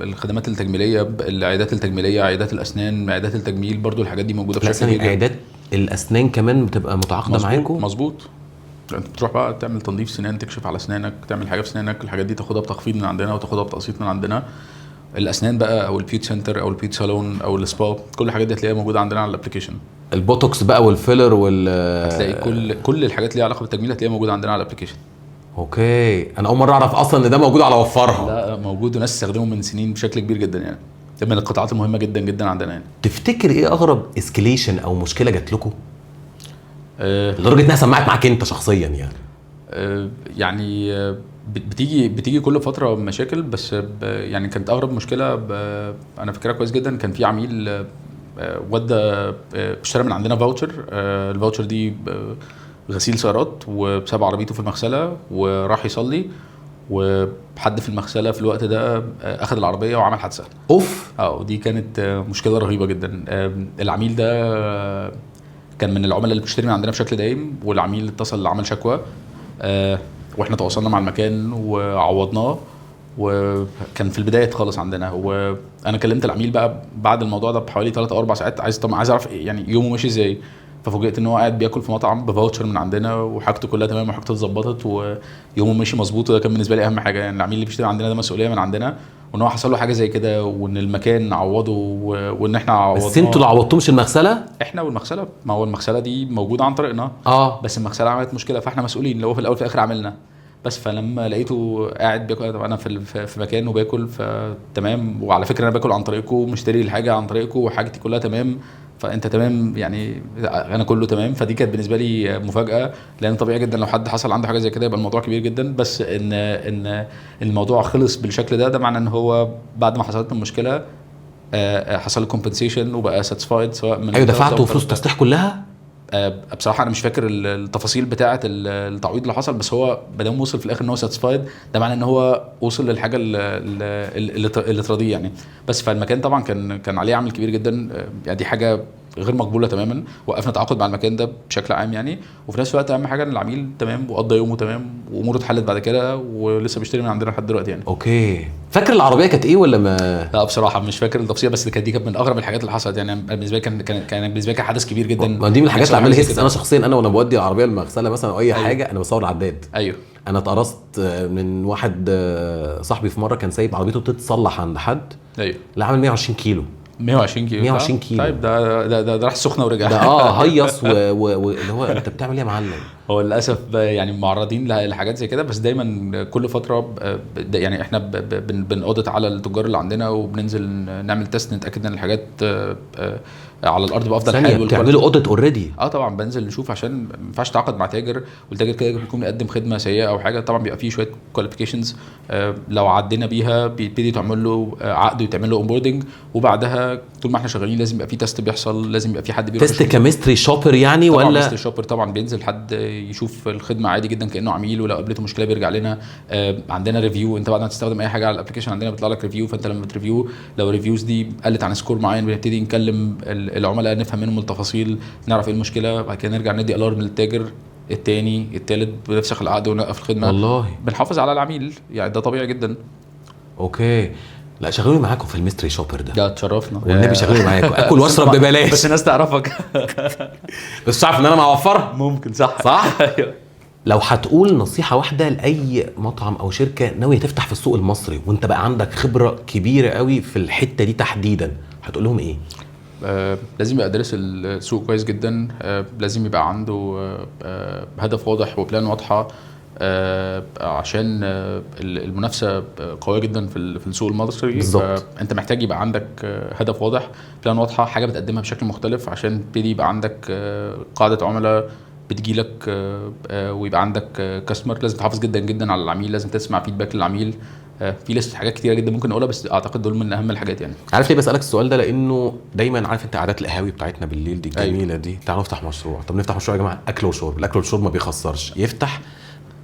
الخدمات التجميليه، العيادات التجميليه، عيادات الاسنان، عيادات التجميل، برضو الحاجات دي موجوده بشكل كبير. عيادات الاسنان كمان بتبقى متعاقده معاكم؟ مظبوط. انت بتروح بقى تعمل تنظيف سنان، تكشف على اسنانك، تعمل حاجه في اسنانك، الحاجات دي تاخدها بتخفيض من عندنا وتاخدها بتقسيط من عندنا. الاسنان بقى او البيوت سنتر او البيوت صالون او السبا، كل الحاجات دي هتلاقيها موجوده عندنا على الابلكيشن. البوتوكس بقى والفيلر هتلاقي كل الحاجات اللي ليها علاقه بالتجميل هتلاقيها موجوده عندنا على الابلكيشن. اوكي. انا اول مره اعرف اصلا ان ده موجود على وفرها. لا موجود، وناس استخدمه من سنين بشكل كبير جدا، يعني من القطاعات المهمه جدا جدا عندنا. يعني تفتكر ايه اغرب اسكليشن او مشكله جات لكم لدرجه انها سمعت معاك انت شخصيا؟ يعني بتيجي كل فتره مشاكل، بس يعني كانت اغرب مشكله انا فاكرها كويس جدا. كان في عميل اشترى من عندنا فاوتشر. الفاوتشر دي غسيل سيارات، وساب عربيته في المغسله وراح يصلي، وحد في المغسله في الوقت ده اخذ العربيه وعمل حادثه. اوف. ودي كانت مشكله رهيبه جدا. العميل ده كان من العملاء اللي بتشتري من عندنا بشكل دايم، والعميل اتصل عمل شكوى، واحنا تواصلنا مع المكان وعوضناه. وكان في البدايه خالص عندنا، وانا كلمت العميل بقى بعد الموضوع ده بحوالي 3 او 4 ساعات، عايز اعرف يعني يومه ماشي ازاي. ففوجئت ان هو قاعد بياكل في مطعم بفاوتشر من عندنا، وحاجته كلها تمام وحاجته اتظبطت ويومه ماشي مظبوط. وده كان بالنسبه لي اهم حاجه. يعني العميل اللي بيشتري عندنا ده مسؤوليه من عندنا، وان هو حصل له حاجه زي كده، وان المكان نعوضه، وان احنا عوضناه. بس انتوا اللي عوضتوش المغسله؟ احنا والمغسله. ما هو المغسله دي موجوده عن طريقنا، بس المغسله عملت مشكله فاحنا مسؤولين، لو في الاول في الاخر عملنا. بس فلما لقيته قاعد بياكل، انا في مكان وباكل فتمام، وعلى فكره انا باكل عن طريقكم، مشتري الحاجه عن طريقكم، وحاجتي كلها تمام، فانت تمام، يعني انا كله تمام. فدي كانت بالنسبه لي مفاجاه، لان طبيعي جدا لو حد حصل عنده حاجه زي كده يبقى الموضوع كبير جدا. بس ان الموضوع خلص بالشكل ده معناه ان هو بعد ما حصلت المشكله حصل كومبنسيشن وبقى ساتسفايد، سواء من ايوه دفعتوا فلوس التصليح كلها. بصراحه انا مش فاكر التفاصيل بتاعه التعويض اللي حصل، بس هو بدل ما وصل في الاخر ان هو ساتسفايد، ده معناه ان هو وصل للحاجه اللي تراضيه يعني. بس فالمكان طبعا كان عليه عامل كبير جدا، يعني دي حاجه غير مقبوله تماما. وقفنا تعاقد مع المكان ده بشكل عام يعني. وفي نفس الوقت اهم حاجه ان العميل تمام وقضى يومه تمام واموره اتحلت بعد كده، ولسه بيشتري من عندنا لحد دلوقتي يعني. اوكي. فاكر العربيه كانت ايه ولا ما؟ لا بصراحه مش فاكر التفصيل، بس دي كانت من اغرب الحاجات اللي حصلت يعني. بالنسبه لي كان بالنسبه لي حدث كبير جدا. ما دي من الحاجات اللي عملها هيس. انا شخصيا انا وانا بودي العربيه المغسله مثلا او اي حاجه، انا بصور العداد. ايوه. انا اتقرصت من واحد صاحبي في مره، كان سايب عربيته تتصلح عند حد. ايوه. لا عامل 120 كيلو. 120 كيلو. 120 كيلو. طيب ده راح السخنه ورجع. ده هيص واللي هو انت بتعمل ايه يا معلم؟ هو للاسف يعني معرضين لحاجات زي كده، بس دايما كل فتره يعني احنا بنقضي على التجار اللي عندنا، وبننزل نعمل تيست نتاكد ان الحاجات على الارض بافضل حال. بتعملوا اوديت اوريدي؟ طبعا بنزل نشوف، عشان ما ينفعش تعاقد مع تاجر والتاجر كده بيكون بيقدم خدمه سيئه او حاجه. طبعا بيبقى فيه شويه كواليفيكيشنز لو عدينا بيها بيبتدي تعمل له عقد ويتعمل له اونبوردنج، وبعدها طول ما احنا شغالين لازم يبقى في تيست بيحصل، لازم يبقى في حد بيروح تيست كيمستري شوبر يعني، ولا تيست شوبر؟ طبعا بينزل حد يشوف الخدمه عادي جدا كانه عميل، ولو قابلته مشكله بيرجع لنا. عندنا ريفيو، انت بعد ما تستخدم اي حاجه على الابلكيشن عندنا بيطلع لك ريفيو، فانت لما بتريفيو لو الريفيوز دي قلت عن سكور معين بنبتدي نكلم العملاء نفهم منهم التفاصيل، نعرف ايه المشكله، بعد كده نرجع ندي الارم للتاجر التاني التالت، بنفسخ العقد ونوقف الخدمه. والله بنحافظ على العميل يعني، ده طبيعي جدا. اوكي. لا شغلوني معاكم في الميستري شوبر ده اتشرفنا والنبي، شغلوني معاكم اكل واشرب ببلاش بس الناس تعرفك. بس تعرف ان انا معوفرها. ممكن صح صح. لو هتقول نصيحة واحدة لأي مطعم أو شركة ناوية تفتح في السوق المصري وأنت بقى عندك خبرة كبيرة قوي في الحتة دي تحديدا، هتقول لهم إيه؟ لازم يبقى دارس السوق كويس جدا. لازم يبقى عنده هدف واضح وبلان واضحة، عشان المنافسة قوية جدا في السوق المصري. بالظبط. انت محتاج يبقى عندك هدف واضح، بلان واضحة، حاجة بتقدمها بشكل مختلف عشان تبتدي يبقى عندك قاعدة عملاء بتجيلك، ويبقى عندك كاستمر. لازم تحافظ جدا جدا على العميل، لازم تسمع فيدباك للعميل. في لسه حاجات كتيره جدا ممكن اقولها، بس اعتقد دول من اهم الحاجات يعني. عارف ليه بسألك السؤال ده؟ لأنه دايما عارف أنت قعدات القهاوي بتاعتنا بالليل دي الجميلة دي، تعالوا نفتح مشروع. طب نفتح مشروع يا جماعة، أكل وشرب. الأكل والشرب ما بيخسرش، يفتح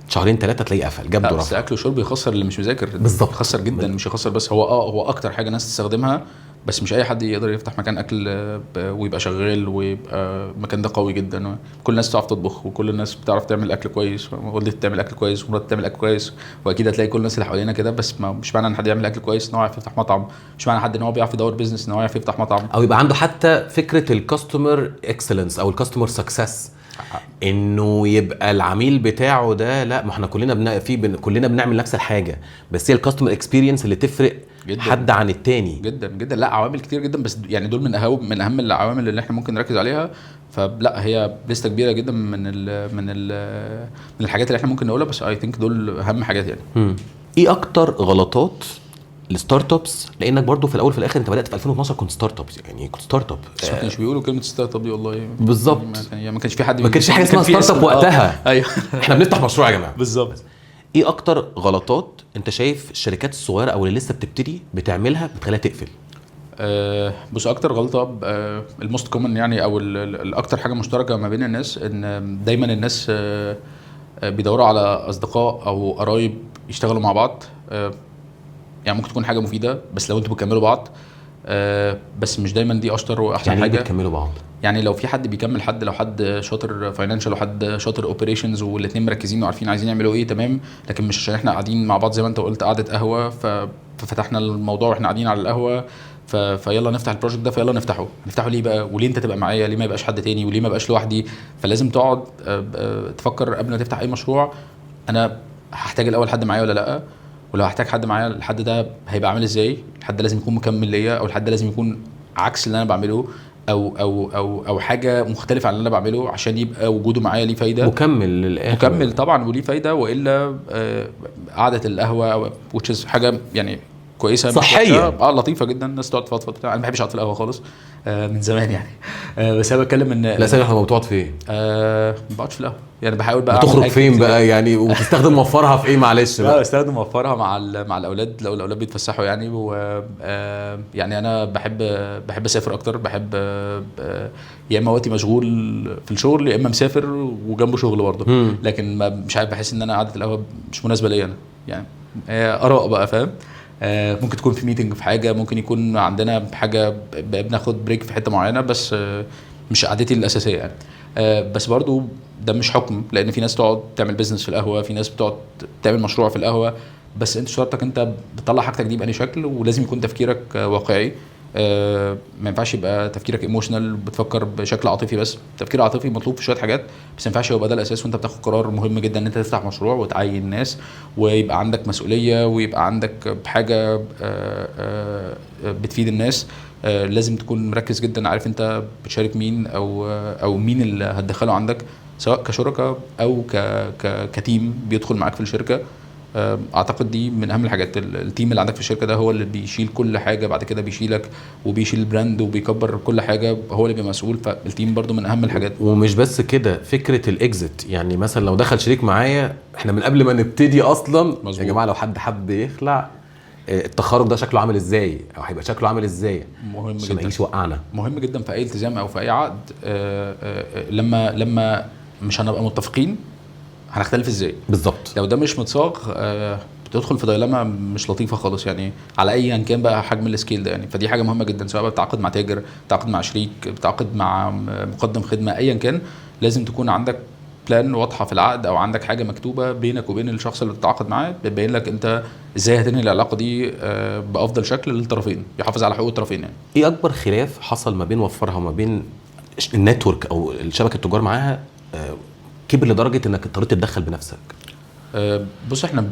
شهرين ثلاثة تلاقيه قفل، جاب بس اكل وشرب يخسر اللي مش مذاكر. بالظبط. يخسر جدا، مش يخسر بس هو اكتر حاجه ناس تستخدمها، بس مش اي حد يقدر يفتح مكان اكل ويبقى شغال ويبقى المكان ده قوي جدا. كل الناس بتعرف تطبخ، وكل الناس بتعرف تعمل اكل كويس، والدتي بتعمل اكل كويس، ومراتي بتعمل اكل كويس، واكيد هتلاقي كل الناس اللي حوالينا كده. بس مش معنى ان حد يعمل اكل كويس ان هو يعرف يفتح مطعم، مش معنى حد ان هو بيعرف يدور بيزنس ان هو يعرف يفتح مطعم، او يبقى عنده حتى فكره الكاستمر اكسلنس او الكاستمر سكسس، انه يبقى العميل بتاعه ده. لا ما احنا كلنا كلنا بنعمل نفس الحاجه، بس هي الكاستمر اكسبيرينس اللي تفرق جداً حد عن التاني جدا جدا. لا عوامل كتير جدا، بس يعني دول من اهم العوامل اللي احنا ممكن نركز عليها. فلا هي لسته كبيره جدا من الحاجات اللي احنا ممكن نقولها، بس اي ثينك دول اهم حاجات يعني. ايه اكتر غلطات الستارت ابس؟ لانك برضو في الاول في الاخر انت بدات في 2012 كنت ستارت اب، يعني كنت ستارت اب. بس ما كانش بيقولوا كلمه ستارت اب دي والله. بالظبط. ما كانش في حد، ما كانش حاجه اسمها ستارت اب وقتها. ايوه احنا بنفتح مشروع يا جماعه. بالظبط. ايه اكتر غلطات انت شايف الشركات الصغيره او اللي لسه بتبتدي بتعملها بتخليها تقفل؟ بص، اكتر غلطه الموست كومن يعني، او الاكتر حاجه مشتركه ما بين الناس، ان دايما الناس بيدوروا على اصدقاء او قرايب يشتغلوا مع بعض. يعني ممكن تكون حاجه مفيده بس لو انتوا بتكملوا بعض، بس مش دايما دي اشطر واحسن يعني حاجه. يعني بتكملوا بعض، يعني لو في حد بيكمل حد، لو حد شاطر فاينانشال وحد شاطر اوبريشنز، والاثنين مركزين وعارفين عايزين يعملوا ايه، تمام. لكن مش عشان احنا قاعدين مع بعض زي ما انت قلت قعده قهوه ففتحنا الموضوع واحنا قاعدين على القهوه فيلا نفتح البروجكت ده، فيلا نفتحه ليه بقى؟ وليه انت تبقى معايا؟ ليه ما يبقاش حد تاني؟ وليه ما يبقاش لوحدي؟ فلازم تقعد تفكر قبل ما تفتح اي مشروع، انا هحتاج الاول حد معايا ولا لا؟ ولو هحتاج حد معايا، الحد ده هيبقى عامل ازاي؟ الحد ده لازم يكون مكمل ليا، او الحد ده لازم يكون عكس اللي انا بعمله، او حاجه مختلفه عن اللي انا بعمله، عشان يبقى وجوده معايا ليه فايده. مكمل للاخر، مكمل طبعا وليه فايده، والا قعده القهوه which is حاجه يعني كويسه صحيه، لطيفه جدا، الناس تقعد تفضفض. انا ما بحبش اقعد في القهوه خالص من زمان يعني. بس انا بتكلم ان لا سامح، لما بتقعد فين؟ ما بقعدش في القهوه يعني، بحاول بقى بتخرج فين بقى يعني؟ وبتستخدم موفرها في ايه؟ معلش بقى بقى. بستخدم موفرها مع الاولاد، لو الاولاد بيتفسحوا يعني. و يعني انا بحب اسافر اكتر، بحب يا اما وقتي مشغول في الشغل، يا اما مسافر وجنبه شغل برضه. لكن مش عارف، بحس ان انا قعده القهوه مش مناسبه ليا انا يعني. اراء بقى، فاهم؟ ممكن تكون في ميتنج في حاجه، ممكن يكون عندنا حاجه بناخد بريك في حته معينه، بس مش قعدتي الاساسيه يعني. بس برضو ده مش حكم، لان في ناس تقعد تعمل بيزنس في القهوه، في ناس بتقعد تعمل مشروع في القهوه. بس انت شرطك انت بتطلع حاجتك دي بأي شكل، ولازم يكون تفكيرك واقعي. ما ينفعش يبقى تفكيرك ايموشنال، بتفكر بشكل عاطفي بس. التفكير العاطفي مطلوب في شويه حاجات، بس ما ينفعش يبقى ده الاساس وانت بتاخد قرار مهم جدا ان انت تفتح مشروع وتعين ناس، ويبقى عندك مسؤوليه، ويبقى عندك حاجه بتفيد الناس. لازم تكون مركز جدا، عارف انت بتشارك مين، او مين اللي هتدخله عندك، سواء كشركاء او كتيم بيدخل معاك في الشركه. اعتقد دي من اهم الحاجات. التيم اللي عندك في الشركه ده هو اللي بيشيل كل حاجه، بعد كده بيشيلك وبيشيل البراند وبيكبر كل حاجه، هو اللي بيبقى مسؤول. فالتيم برضو من اهم الحاجات. ومش بس كده، فكره الاكزit. يعني مثلا لو دخل شريك معايا، احنا من قبل ما نبتدي اصلا مزبوط. يا جماعه لو حد حب يخلع، التخرج ده شكله عامل ازاي، او هيبقى شكله عامل ازاي، مهم جدا. ما يجيش وقعنا. مهم جدا في اي التزام او في اي عقد. لما مش هنبقى متفقين هنختلف ازاي بالظبط. لو ده مش متصاغ بتدخل في دايلاما مش لطيفه خالص يعني، على ايا كان بقى حجم السكيل ده يعني. فدي حاجه مهمه جدا، سواء بتتعاقد مع تاجر، بتتعاقد مع شريك، بتتعاقد مع مقدم خدمه، ايا كان لازم تكون عندك بلان واضحه في العقد، او عندك حاجه مكتوبه بينك وبين الشخص اللي بتتعاقد معاه بتبين لك انت ازاي هتنهي العلاقه دي بافضل شكل للطرفين، يحافظ على حقوق الطرفين يعني. ايه اكبر خلاف حصل ما بين وفرها وما بين النتورك او الشبكه التجار معاها كبر لدرجه انك اضطريت تتدخل بنفسك؟ بص احنا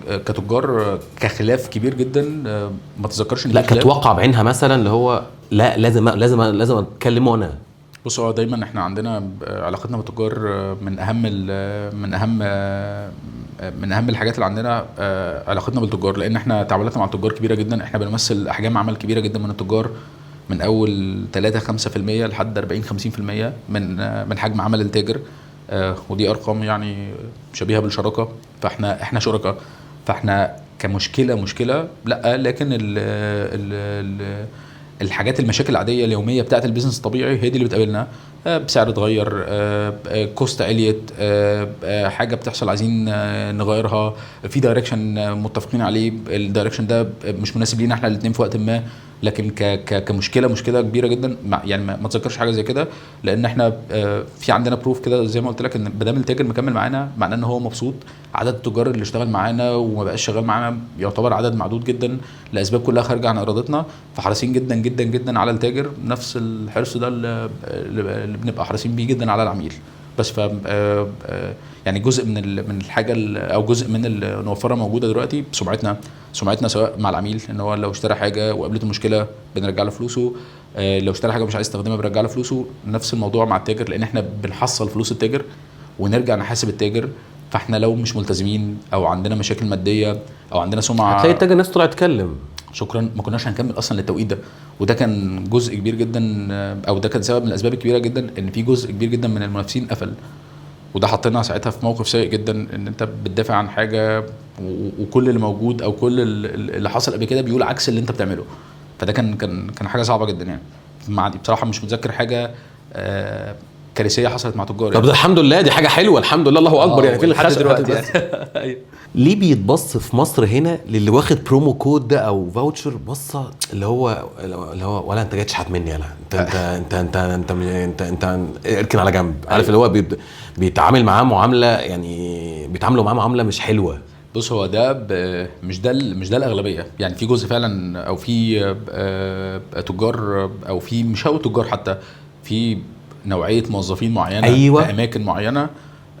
كتجار كخلاف كبير جدا ما تذكرش ان لا في خلاف. كتوقع بعينها مثلا اللي هو لا لازم اتكلمه انا. بص هو دايما احنا عندنا علاقتنا بالتجار من اهم الحاجات اللي عندنا علاقتنا بالتجار، لان احنا تعاملاتنا مع التجار كبيره جدا. احنا بنمثل احجام عمل كبيره جدا من التجار، من اول 3-5% لحد 40-50% من حجم عمل التاجر. ودي ارقام يعني شبيهه بالشراكه، فاحنا شركاء. فاحنا كمشكله لا، لكن ال الحاجات المشاكل العاديه اليوميه بتاعه البيزنس الطبيعي هي دي اللي بتقابلنا. بسعر اتغير، كوست عليت، حاجه بتحصل عايزين نغيرها في دايركشن متفقين عليه، الدايركشن ده مش مناسب لينا احنا الاثنين في وقت ما، لكن كمشكله كبيره جدا يعني ما تذكرش حاجه زي كده. لان احنا في عندنا بروف كده زي ما قلت لك، ان ما دام التاجر مكمل معانا معناه ان هو مبسوط. عدد التجار اللي اشتغل معانا وما بقاش شغال معانا يعتبر عدد معدود جدا لاسباب كلها خارجه عن ارادتنا. فحريصين جدا جدا جدا على التاجر، نفس الحرص ده اللي بنبقى حريصين بيه جدا على العميل. بس ف يعني جزء من الحاجه او جزء من اللي نوفرها موجوده دلوقتي سمعتنا سواء مع العميل ان هو لو اشترى حاجه وقابلته مشكله بنرجع له فلوسه، لو اشترى حاجه مش عايز يستخدمها بنرجع له فلوسه. نفس الموضوع مع التاجر، لان احنا بنحصل فلوس التاجر ونرجع نحاسب التاجر. فاحنا لو مش ملتزمين او عندنا مشاكل ماديه او عندنا سمعه، هتلاقي التاجر الناس طلعت تتكلم شكرا ما كناش هنكمل اصلا للتوقيت ده. وده كان جزء كبير جدا، او ده كان سبب من الاسباب الكبيره جدا ان في جزء كبير جدا من المنافسين قفل. وده حطينا ساعتها في موقف سيء جدا، ان انت بتدافع عن حاجه وكل اللي موجود او كل اللي حصل قبل كده بيقول عكس اللي انت بتعمله. فده كان حاجه صعبه جدا يعني. بصراحه مش متذكر حاجه كارثيه حصلت مع تجار طب ده الحمد لله، دي حاجه حلوه الحمد لله، الله اكبر يعني. في لحد الخشب دلوقتي يعني. ليه بيتبص في مصر هنا للي واخد برومو كود ده او فاوتشر بصه اللي هو ولا انت جاي تشحت مني؟ يلا انت اركن على جنب. عارف اللي هو بيتعامل معاه معامله، يعني بيتعاملوا معاه معامله مش حلوه. بص هو ده مش ده الاغلبيه يعني. في جزء فعلا، او في تجار، او في مش هقول تجار حتى، في نوعيه موظفين معينه أيوة. في اماكن معينه.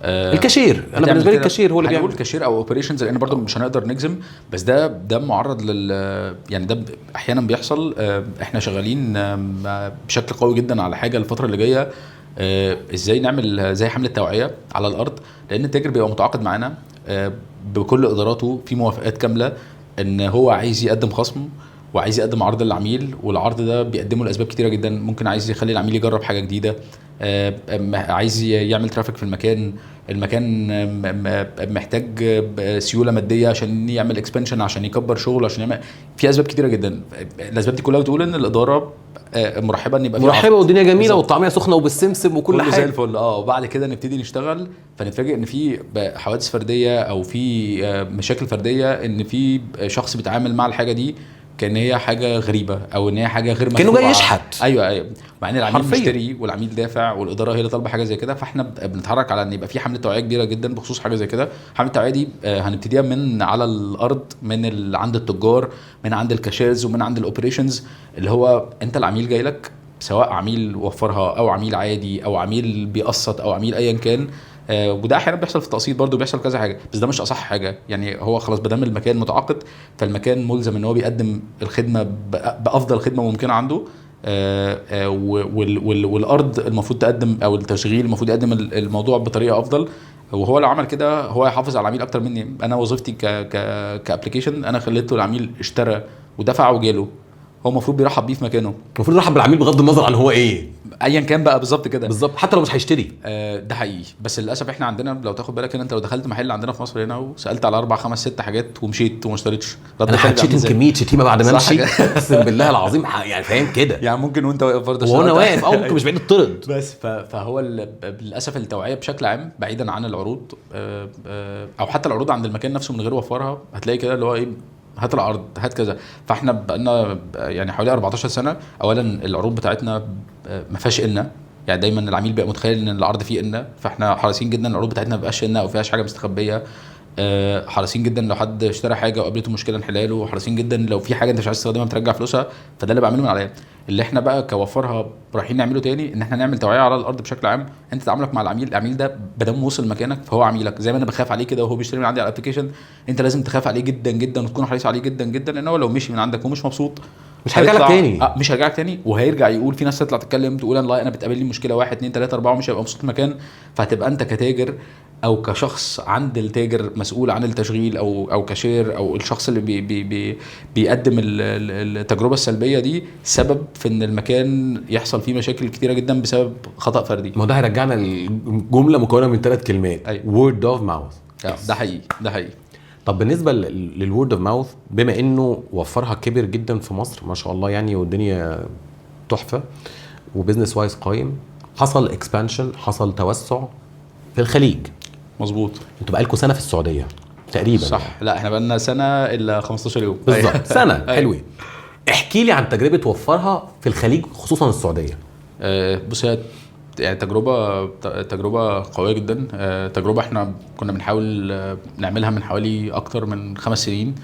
الكاشير، انا بالنسبه لي الكاشير هو اللي بيعمل الكاشير او اوبريشنز، لان برضو مش هنقدر نجزم. بس ده معرض يعني ده احيانا بيحصل. احنا شغالين بشكل قوي جدا على حاجه الفتره اللي جايه، ازاي نعمل زي حمله توعيه على الارض. لان التاجر بيبقى متعاقد معانا بكل اداراته في موافقات كامله ان هو عايز يقدم خصم وعايز يقدم عرض للعميل، والعرض ده بيقدمه لاسباب كتيره جدا. ممكن عايز يخلي العميل يجرب حاجه جديده، عايز يعمل ترافيك في المكان محتاج سيوله ماديه عشان يعمل اكسبانشن، عشان يكبر شغل، عشان يعمل في اسباب كتيره جدا. الاسباب دي كلها بتقول ان الاداره مرحبه ان يبقى في مرحبه والدنيا جميله والطعميه سخنه وبالسمسم وكل حاجه زي الفل. وبعد كده نبتدي نشتغل، فنتفاجئ ان في حوادث فرديه او في مشاكل فرديه، ان في شخص بيتعامل مع الحاجه دي كان هي حاجه غريبه، او ان هي حاجه غير مدفوعه، كانه جاي يشحت. ايوه مع ان العميل حرفيا مشتري والعميل دافع والاداره هي اللي طالبه حاجه زي كده. فاحنا بنتحرك على ان يبقى في حمله توعيه كبيره جدا بخصوص حاجه زي كده. حمله التوعيه دي هنبتديها من على الارض، من عند التجار، من عند الكاشيرز، ومن عند الاوبريشنز. اللي هو انت العميل جاي لك، سواء عميل وفرها او عميل عادي او عميل بيقسط او عميل ايا كان. وده احيانا بيحصل في التقسيط برضو، بيحصل كذا حاجه، بس ده مش اصح حاجه يعني. هو خلاص بدل المكان متعاقد، فالمكان ملزم ان هو بيقدم الخدمه بافضل خدمه ممكنه عنده. والارض المفروض تقدم، او التشغيل المفروض يقدم الموضوع بطريقه افضل. وهو لو عمل كده هو هيحافظ على العميل اكتر مني. انا وظيفتي كابليكيشن، انا خليته العميل اشترى ودفع وجاله، هو المفروض بيرحب بيه في مكانه، المفروض يرحب بالعميل بغض النظر عن هو ايه ايا كان بقى بالظبط كده. بالظبط، حتى لو مش هيشتري. ده حقيقي. بس للاسف احنا عندنا لو تاخد بالك ان انت لو دخلت محل عندنا في مصر هنا وسالت على 4 5 6 حاجات ومشيت وما اشتريتش، انا هتشتم كميه شتيمه بعد ما امشي، اقسم بالله العظيم يعني فاهم كده. يعني ممكن وانت واقف برضه وانا واقف ممكن مش بعيد الطرد. بس فهو للاسف التوعيه بشكل عام بعيدا عن العروض، او حتى العروض عند المكان نفسه من غير وفرها، هتلاقي كده اللي هو ايه، هات العرض هات كذا. فاحنا بقالنا يعني حوالي 14 سنه اولا العروض بتاعتنا ما فيهاش إلنا، يعني دايما العميل بيبقى متخيل ان العرض فيه إلنا، فاحنا حريصين جدا العروض بتاعتنا ما بيبقاش إلنا او فيهاش حاجه مستخبيه. حريصين جدا لو حد اشترى حاجه وقابلته مشكله نحلها له، حريصين جدا لو في حاجه انت مش عايز تستخدمها بترجع فلوسها. فده اللي بعمله من عليا. اللي احنا بقى كوفرها رايحين نعمله تاني ان احنا نعمل توعيه على الارض بشكل عام. انت تعاملك مع العميل ده بدل وصل مكانك فهو عميلك، زي ما انا بخاف عليه كده وهو بيشتري من عندي على الابلكيشن، انت لازم تخاف عليه جدا جدا وتكون حريص عليه جدا جدا، لان هو لو مشي من عندك ومش مبسوط مش هيرجع لك تاني. مش هيرجع لك تاني، وهيرجع يقول في ناس تطلع تتكلم تقول انا بتقابلني مشكله 1 2 3 4 ومش هيبقى مبسوط المكان. فهتبقى انت كتاجر او كشخص عند التاجر مسؤول عن التشغيل او كاشير او الشخص اللي بيقدم التجربه السلبيه دي سبب في ان المكان يحصل فيه مشاكل كتيره جدا بسبب خطا فردي. ما ده هيرجعنا الجمله مكونه من 3 كلمات، word of mouth. ده حقيقي ده حقيقي. طب بالنسبه للورد اوف ماوث، بما انه وفرها كبير جدا في مصر ما شاء الله يعني، والدنيا تحفه وبزنس وايز قايم، حصل اكسبانشن، حصل توسع في الخليج. مظبوط. انتوا بقالكم سنه في السعوديه تقريبا. صح. لا احنا بقالنا سنه الا 15 يوم بالظبط. سنه حلوين. احكي لي عن تجربه وفرها في الخليج خصوصا السعوديه. بص، هي يعني تجربه قويه جدا. تجربه احنا كنا بنحاول نعملها من حوالي اكتر من 5 سنين.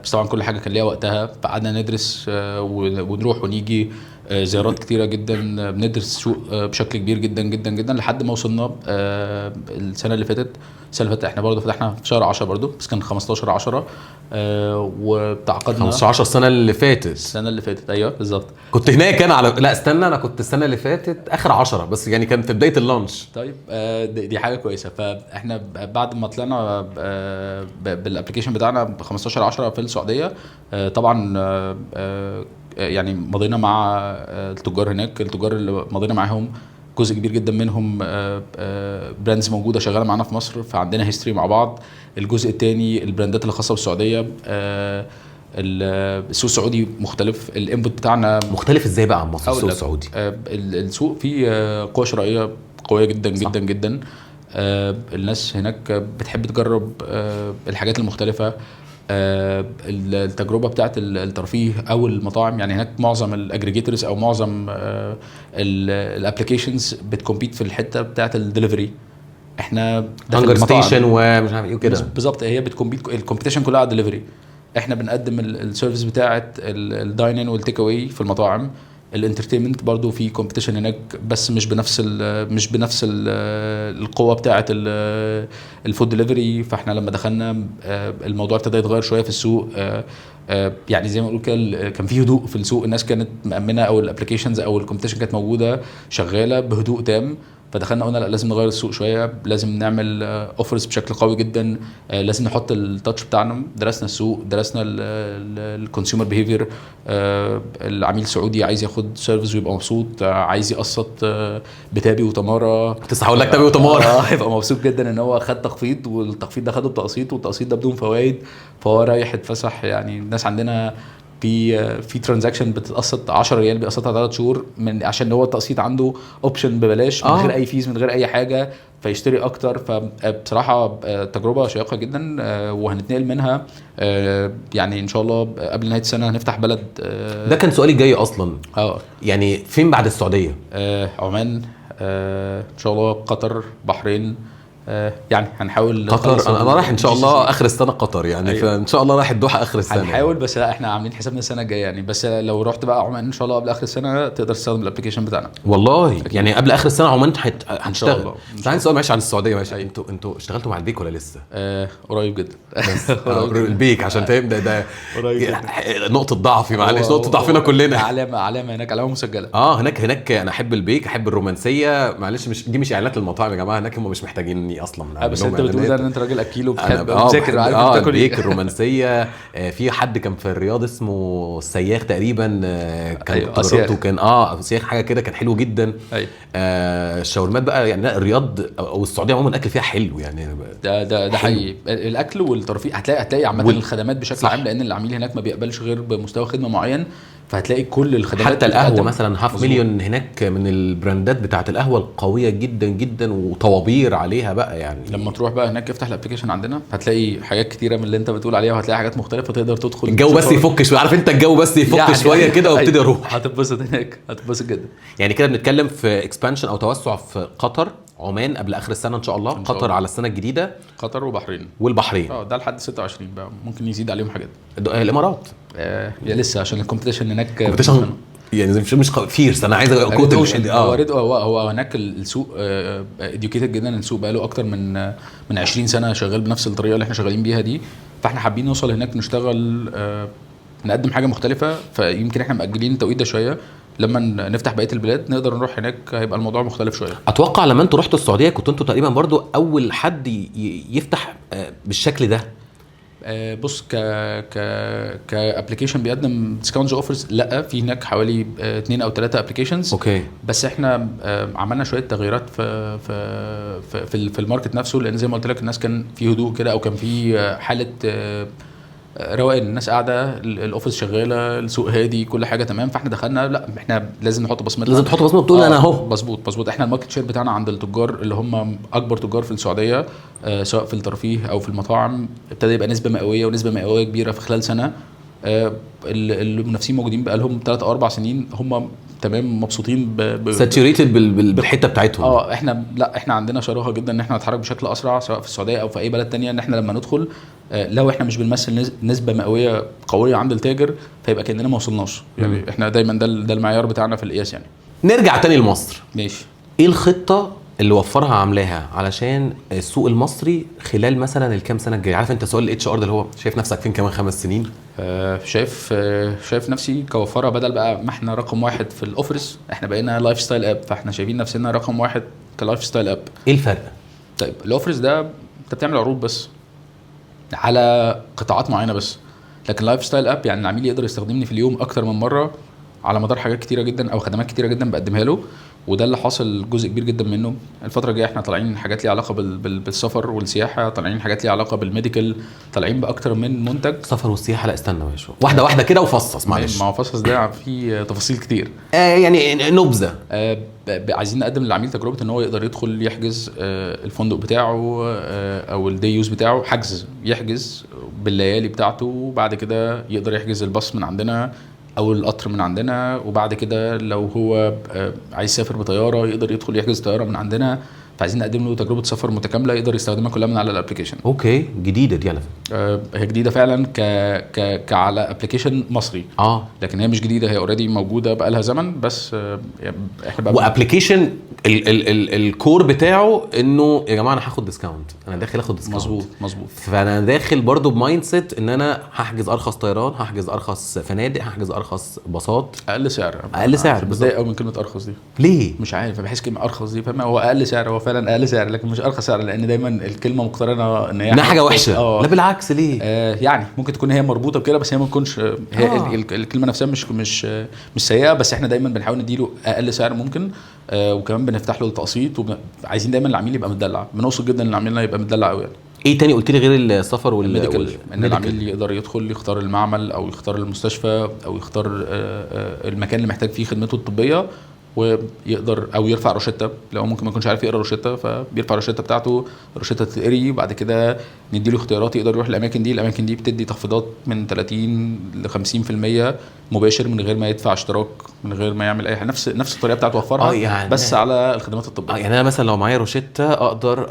بس طبعا كل حاجه كان ليها وقتها، فقعدنا ندرس ونروح ونيجي زيارات كتيره جدا، بندرس السوق بشكل كبير جدا جدا جدا لحد ما وصلنا السنه اللي فاتت. احنا برضه فتحنا في شهر 10 برضه، بس كان 15/10 وتعاقدنا 15 السنه اللي فاتت. ايوه بالظبط. كنت هناك انا لا استنى، انا كنت السنه اللي فاتت اخر 10 بس، يعني كان في بدايه اللانش. طيب دي حاجه كويسه. فاحنا بعد ما طلعنا بالابلكيشن بتاعنا 15/10 في السعوديه، طبعا يعني مضينا مع التجار هناك. التجار اللي مضينا معاهم جزء كبير جدا منهم براندز موجوده شغاله معانا في مصر، فعندنا هيستوري مع بعض. الجزء الثاني البراندات اللي خاصه بالسعوديه، السوق السعودي مختلف، الانبوت بتاعنا مختلف ازاي بقى عن مصر؟ السوق السعودي السوق فيه قوه شرائيه قويه جدا جدا صح. جدا. الناس هناك بتحب تجرب الحاجات المختلفه. التجربه بتاعت الترفيه او المطاعم، يعني هناك معظم الاجريجيتورز او معظم الابلكيشنز بتكمبيت في الحته بتاعت الدليفري. احنا هانجر ستيشن ومش عارف ايه وكده بالظبط. هي بتكمبيت، الكومبيتيشن كلها على الدليفري. احنا بنقدم السيرفيس بتاعت الداينين والتيك اواي في المطاعم. الانترتينمنت برضو في كومبيتيشن هناك، بس مش بنفس القوه بتاعه الفود ديليفري. فاحنا لما دخلنا الموضوع ابتدى يتغير شويه في السوق. يعني زي ما بقول كده كان في هدوء في السوق، الناس كانت مأمنه او الابلكيشنز او الكومبيتيشن كانت موجوده شغاله بهدوء تام. فدخلنا قلنا لا، لازم نغير السوق شويه، لازم نعمل اوفرز بشكل قوي جدا، لازم نحط التاتش بتاعنا. درسنا السوق، درسنا الكونسيومر بيهيفير. العميل السعودي عايز ياخد سيرفيس ويبقى مبسوط، عايز يقسط بتابي وتماره. كنت هقول لك تابي وتماره هيبقى مبسوط جدا ان هو خد تخفيض، والتخفيض ده خده بتقسيط، والتقسيط ده بدون فوائد، فهو رايح يتفسح. يعني الناس عندنا في ترانزاكشن بتتقسط 10 ريال بيقسطها 3 شهور من عشان هو التقسيط عنده اوبشن ببلاش من غير اي فيز، من غير اي حاجه، فيشتري اكتر. فبصراحه تجربه شيقه جدا وهنتنقل منها. يعني ان شاء الله قبل نهايه السنه هنفتح بلد. ده كان سؤالي الجاي اصلا. يعني فين بعد السعوديه؟ عمان، ان شاء الله قطر، بحرين. يعني هنحاول قطر. انا رايح ان شاء الله اخر السنه قطر يعني. أيوة. فان شاء الله رايح الدوحه اخر السنه هنحاول. بس لا، احنا عاملين حسابنا السنه الجايه يعني. بس لو رحت بقى عمان ان شاء الله قبل اخر السنه تقدر تستخدم الابلكيشن بتاعنا. والله أكيد. يعني قبل اخر السنه عمان هنشتغل. عندي سؤال معلش عن السعوديه. ماشي، انتوا اشتغلتوا مع البيك ولا لسه؟ قريب جدا. البيك عشان فاهم ده نقطه ضعفي، معلش نقطه ضعفنا كلنا. علامه هناك، علامه مسجله. هناك انا احب البيك، احب الرومانسيه. معلش مش دي مش اعلانات للمطاعم يا جماعه، هناك هم مش محتاجين اعلاني اصلا. بس انت بتقول ده ان انت راجل اكيل وبتحب بتذاكر بتذاكر عارف بتاكل ايه. البيك الرومانسيه. في حد كان في الرياض اسمه السياخ تقريبا، كان أيوة، جربته، كان سياخ حاجه كده، كان حلو جدا. ايوه الشاورمات بقى يعني، لا الرياض او السعوديه عموما الاكل فيها حلو يعني. ده حقيقي. الاكل والترفيه هتلاقي عامه الخدمات بشكل صح. عام، لان العميل هناك ما بيقبلش غير بمستوى خدمه معين، فهتلاقي كل الخدمات حتى القهوه بتتقدم. مثلا هاف مليون هناك من البراندات بتاعت القهوه القويه جدا جدا، وطوابير عليها بقى يعني. لما تروح بقى هناك افتح الابلكيشن عندنا هتلاقي حاجات كتيره من اللي انت بتقول عليها، وهتلاقي حاجات مختلفه تقدر تدخل الجو بس يفك شويه، عارف انت الجو بس يفك يعني شويه كده وابتدي اروح. هتتبسط هناك، هتتبسط جدا. يعني كده بنتكلم في اكسبانشن او توسع في قطر، عمان قبل اخر السنه ان شاء الله، قطر على السنه الجديده، قطر وبحرين والبحرين. ده لحد 26 بقى، ممكن يزيد عليهم حاجات. الامارات يا لسه عشان الكومبيتيشن هناك يعني مش فيرس. انا عايز هو هناك السوق اديوكيتد جدا. السوق بقى له اكتر من 20 سنه شغال بنفس الطريقه اللي احنا شغالين بيها دي، فاحنا حابين نوصل هناك نشتغل نقدم حاجه مختلفه. فيمكن احنا مأجلين التوقيت ده شويه، لما نفتح بقيه البلاد نقدر نروح هناك هيبقى الموضوع مختلف شويه. اتوقع لما انتوا رحتوا السعوديه كنتوا انتوا تقريبا برضو اول حد يفتح بالشكل ده. بص كابلكيشن بيقدم ديسكاونتس اوفرز، لا في هناك حوالي 2 او 3 ابلكيشنز. اوكي. بس احنا عملنا شويه تغييرات في الماركت نفسه، لان زي ما قلت لك الناس كان في هدوء كده، او كان في حاله روقان، الناس قاعده، الاوفيس شغاله، السوق هادي، كل حاجه تمام. فاحنا دخلنا لا احنا لازم نحط بصمتنا، لازم تحط بصمه تقول انا اهو. مظبوط. احنا الماركت شير بتاعنا عند التجار اللي هم اكبر تجار في السعوديه، سواء في الترفيه او في المطاعم، ابتدى يبقى نسبه مئويه، ونسبه مئويه كبيره في خلال سنه. المنافسين موجودين بقى لهم 3 او 4 سنين، هم تمام مبسوطين ساتوريتد بالحته بتاعتهم. احنا عندنا شراهه جدا ان احنا نتحرك بشكل اسرع، سواء في السعوديه او في اي بلد تانية، ان احنا لما ندخل لو احنا مش بنمثل نسبه مئويه قويه عند التاجر، فيبقى كاننا ما وصلناش. يعني احنا دايما ده المعيار بتاعنا في القياس يعني. نرجع تاني لمصر. ماشي. ايه الخطه اللي وفرها عاملاها علشان السوق المصري خلال مثلا الكام سنه الجايه؟ عارف انت سؤال الاتش ار ده اللي هو شايف نفسك فين كمان 5 سنين؟ شايف نفسي كوفره، بدل بقى ما احنا رقم 1 في الاوفرز، احنا بقينا لايف ستايل اب، فاحنا شايفين نفسنا رقم 1 كلايف ستايل اب. ايه الفرق؟ طيب الاوفرز ده انت بتعمل عروض بس على قطاعات معينه بس، لكن لايف ستايل اب يعني العميل يقدر يستخدمني في اليوم اكتر من مره على مدار حاجات كتيره جدا او خدمات كتيره جدا بقدمها له. وده اللي حاصل جزء كبير جدا منه الفتره الجايه. احنا طالعين حاجات ليها علاقه بالسفر والسياحه، طالعين حاجات ليها علاقه بالميديكال، طالعين باكتر من منتج. سفر والسياحه، لا استنى يا شو واحده واحده كده وفصص معلش. ما هو فصص ده في تفاصيل كتير. يعني نبذه. عايزين نقدم للعميل تجربه ان هو يقدر يدخل يحجز الفندق بتاعه او الدي يوز بتاعه، حجز يحجز بالليالي بتاعته، وبعد كده يقدر يحجز الباص من عندنا او القطر من عندنا، وبعد كده لو هو عايز يسافر بطياره يقدر يدخل يحجز طياره من عندنا. فعايزين نقدم له تجربه سفر متكامله يقدر يستخدمها كلها من على الابلكيشن. اوكي، جديده دي على فكره. هي جديده فعلا كعلى ابلكيشن مصري. لكن هي مش جديده، هي اوريدي موجوده بقى لها زمن، بس احنا بقى وابلكيشن الكور بتاعه انه يا جماعه انا هاخد ديسكاونت، انا داخل اخد ديسكاونت. مظبوط. فانا داخل برضو بمايند سيت ان انا هحجز ارخص طيران، هحجز ارخص فنادق، هحجز ارخص باصات، اقل سعر. بالظبط. او من كلمه ارخص دي ليه مش عارف، بحس كلمه ارخص دي فاهم، هو اقل سعر، هو فعلا اقل سعر، لكن مش ارخص سعر، لان دايما الكلمه مقترنه ان هي حاجه وحشه. لا بالعكس، ليه؟ يعني ممكن تكون هي مربوطه بكده، بس هي ما تكونش هي الكلمه نفسها مش سيئه، بس احنا دايما بنحاول نديله اقل سعر ممكن. وكمان بنفتح له التقسيط، وعايزين دايما العميل يبقى متدلع، بنقصد جدا ان العميل يبقى متدلع قوي يعني. ايه تاني قلت لي غير السفر والميديكال؟ ان العميل يقدر يدخل يختار المعمل او يختار المستشفى او يختار المكان اللي محتاج فيه خدمته الطبيه، ويقدر او يرفع روشته لو ممكن ما يكونش عارف يقرا روشته، فبيرفع الروشته بتاعته، روشته تتقري، وبعد كده نديله اختيارات يقدر يروح الاماكن دي بتدي تخفيضات من 30 ل 50% مباشر من غير ما يدفع اشتراك، من غير ما يعمل اي حاجه، نفس الطريقه بتاعته توفرها يعني بس على الخدمات الطبيه. يعني انا مثلا لو معايا روشته اقدر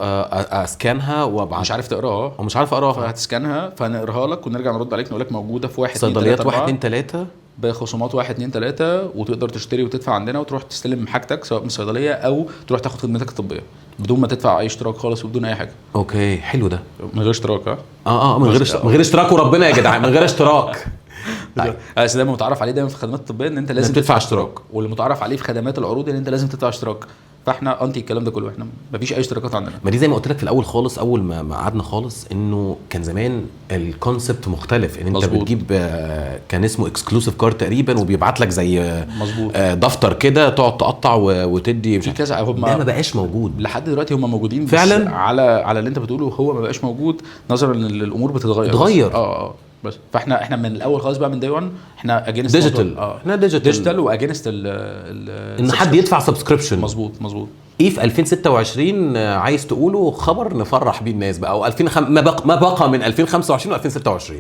اسكانها وابعت، مش عارف تقراها او مش عارف اقراها، فهتسكانها فنقراها لك ونرجع نرد عليك نقول لك موجوده في 1 2 3 صيدليات 1 2 3 بخصومات 1 2 3، وتقدر تشتري وتدفع عندنا وتروح تستلم حاجتك سواء من الصيدليه او تروح تاخد خدمتك الطبيه بدون ما تدفع اي اشتراك خالص وبدون اي حاجه. اوكي، حلو ده. من غير اشتراك. من غير اشتراك، وربنا يا جدعان من غير اشتراك. بس ده متعرف عليه دايما في الخدمات الطبيه ان انت لازم تدفع اشتراك، واللي متعرف عليه في خدمات العروض ان انت لازم تدفع اشتراك. فاحنا انتي الكلام ده كله، احنا مفيش اي اشتراكات عندنا. ما دي زي ما قلت لك في الاول خالص، اول ما قعدنا خالص، انه كان زمان الكونسبت مختلف، ان انت مظبوط. بتجيب كان اسمه اكسكلوسيف كارد تقريبا، وبيبعت لك زي مظبوط. دفتر كده تقعد تقطع وتدي، مش في كذا هم ده ما بقاش موجود لحد دلوقتي، هم موجودين بس فعلا. على اللي انت بتقوله، هو ما بقاش موجود نظرا ان الامور بتتغير. بس فاحنا من الاول خالص بقى من داي 1 احنا اجينست ديجيتال. احنا ديجيتال واجينست ان حد يدفع سبسكريبشن. مظبوط. ايه في 2026 عايز تقوله خبر نفرح بيه الناس بقى، او 2000 ما بقى من 2025 و2026؟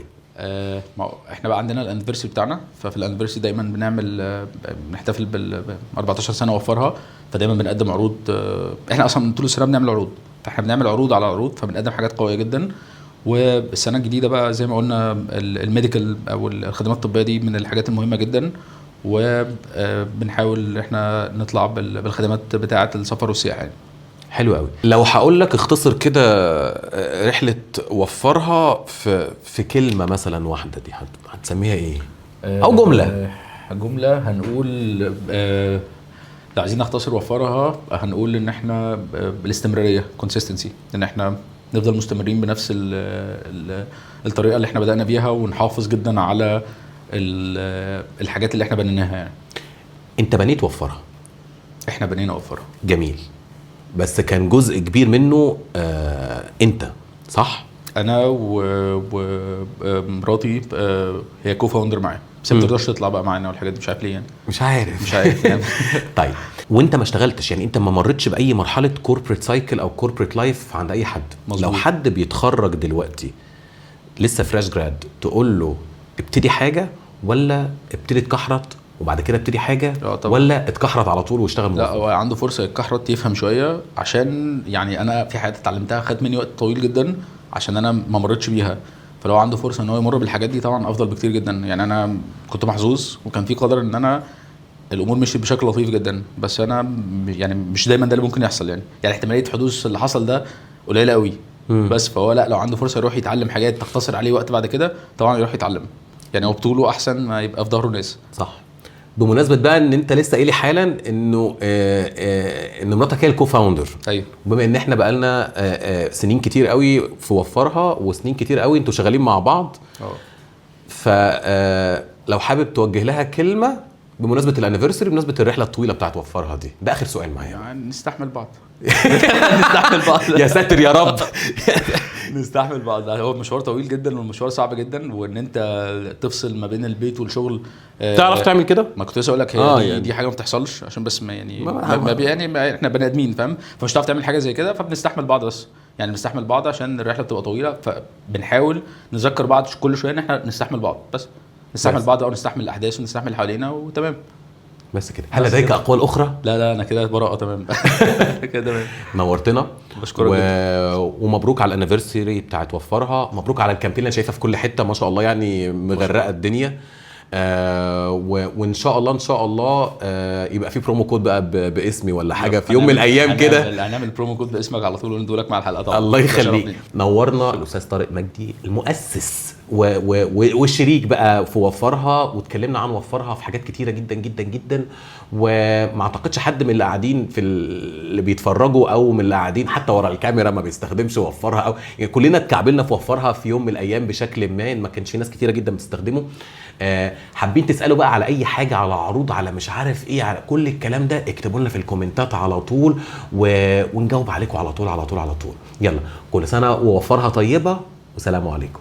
احنا بقى عندنا الانيفرساري بتاعنا، ففي الانيفرساري دايما بنعمل بنحتفل بال 14 سنه وفرها، فدايما بنقدم عروض. احنا اصلا طول السنه بنعمل عروض، فاحنا بنعمل عروض على عروض، فبنقدم حاجات قويه جدا. والسنه الجديده بقى زي ما قلنا الميديكال او الخدمات الطبيه دي من الحاجات المهمه جدا، وبنحاول احنا نطلع بالخدمات بتاعه السفر والسياحه يعني. حلو قوي. لو هقول لك اختصر كده رحله وفرها في كلمه مثلا واحده، دي هتسميها ايه؟ او جمله هنقول لو عايزين نختصر وفرها هنقول ان احنا بالاستمراريه كونسيستنسي، ان احنا نفضل مستمرين بنفس الطريقه اللي احنا بدأنا بيها، ونحافظ جدا على الحاجات اللي احنا بنيناها يعني. انت بنيت وفرها؟ احنا بنينا وفرها. جميل. بس كان جزء كبير منه انت صح؟ انا ومراتي هي كوفاوندر معايا، بس ما تقدرش تطلع بقى معانا والحاجات دي، مش عارف ليه يعني. مش عارف يعني. طيب وانت ما اشتغلتش يعني، انت ما مرتش باي مرحله كوربريت سايكل او كوربريت لايف عند اي حد؟ مظبوط. لو حد بيتخرج دلوقتي لسه فريش جراد، تقول له ابتدي حاجه، ولا ابتدي اتكحرت وبعد كده ابتدي حاجه، ولا اتكحرت على طول واشتغل موظف؟ لا، هو عنده فرصه يتكحرت يفهم شويه، عشان يعني انا في حاجات اتعلمتها خدت مني وقت طويل جدا عشان انا ما مرتش بيها، فلو عنده فرصه ان هو يمر بالحاجات دي طبعا افضل بكتير جدا يعني. انا كنت محظوظ وكان في قدر ان انا الامور مشيت بشكل لطيف جدا، بس انا يعني مش دايما ده اللي ممكن يحصل يعني احتماليه حدوث اللي حصل ده قليله قوي. بس فهو لا، لو عنده فرصه يروح يتعلم حاجات تختصر عليه وقت بعد كده طبعا يروح يتعلم يعني، هو بطوله احسن ما يبقى في ظهره ناس. صح. بمناسبه بقى ان انت لسه قايل حالا انه ان مراتك هي الكوفاوندر. ايوه. بما ان احنا بقى لنا سنين كتير قوي في وفرها، وسنين كتير قوي انتوا شغالين مع بعض، فلو حابب توجه لها كلمه بمناسبه الانيفرساري، بمناسبه الرحله الطويله بتاعت وفرها دي، ده اخر سؤال معايا يعني. نستحمل بعض. نستحمل بعض. يا ساتر يا رب. نستحمل بعض. هو مشوار طويل جدا والمشوار صعب جدا، وان انت تفصل ما بين البيت والشغل تعرف تعمل كده؟ ما كنت لسه اقول لك هي يعني. دي حاجه ما بتحصلش، عشان بس ما يعني ما احنا بني ادمين فاهم، فمش هتعرف تعمل حاجه زي كده، فبنستحمل بعض بس يعني. بنستحمل بعض عشان الرحله بتبقى طويله، فبنحاول نذكر بعض كل شويه ان احنا نستحمل بعض، بس نستحمل بعض او نستحمل الاحداث ونستحمل اللي حوالينا وتمام. بس كده. هل لديك اقوال اخرى؟ لا انا كده براءه تمام. كده تمام. نورتنا. بشكرك ومبروك على الانيفرساري بتاعت وفرها، مبروك على الكامبين اللي شايفها في كل حته ما شاء الله يعني، مغرقه الدنيا. وان شاء الله يبقى في برومو كود بقى باسمي ولا حاجه في يوم من الايام كده. هنعمل برومو كود باسمك على طول وندولك مع الحلقه طبعا. الله يخليك. نورنا الاستاذ طارق مجدي المؤسس والشريك بقى في وفرها، واتكلمنا عن وفرها في حاجات كتيره جدا جدا جدا، وما اعتقدش حد من اللي قاعدين في اللي بيتفرجوا او من اللي قاعدين حتى ورا الكاميرا ما بيستخدمش وفرها، او يعني كلنا اتكعبلنا في وفرها في يوم من الايام بشكل ما كانش في ناس كتيره جدا بتستخدمه. حابين تسالوا بقى على اي حاجه، على عروض، على مش عارف ايه، على كل الكلام ده، اكتبوا لنا في الكومنتات على طول ونجاوب عليكم على طول. يلا، كل سنه ووفرها طيبه، وسلام عليكم.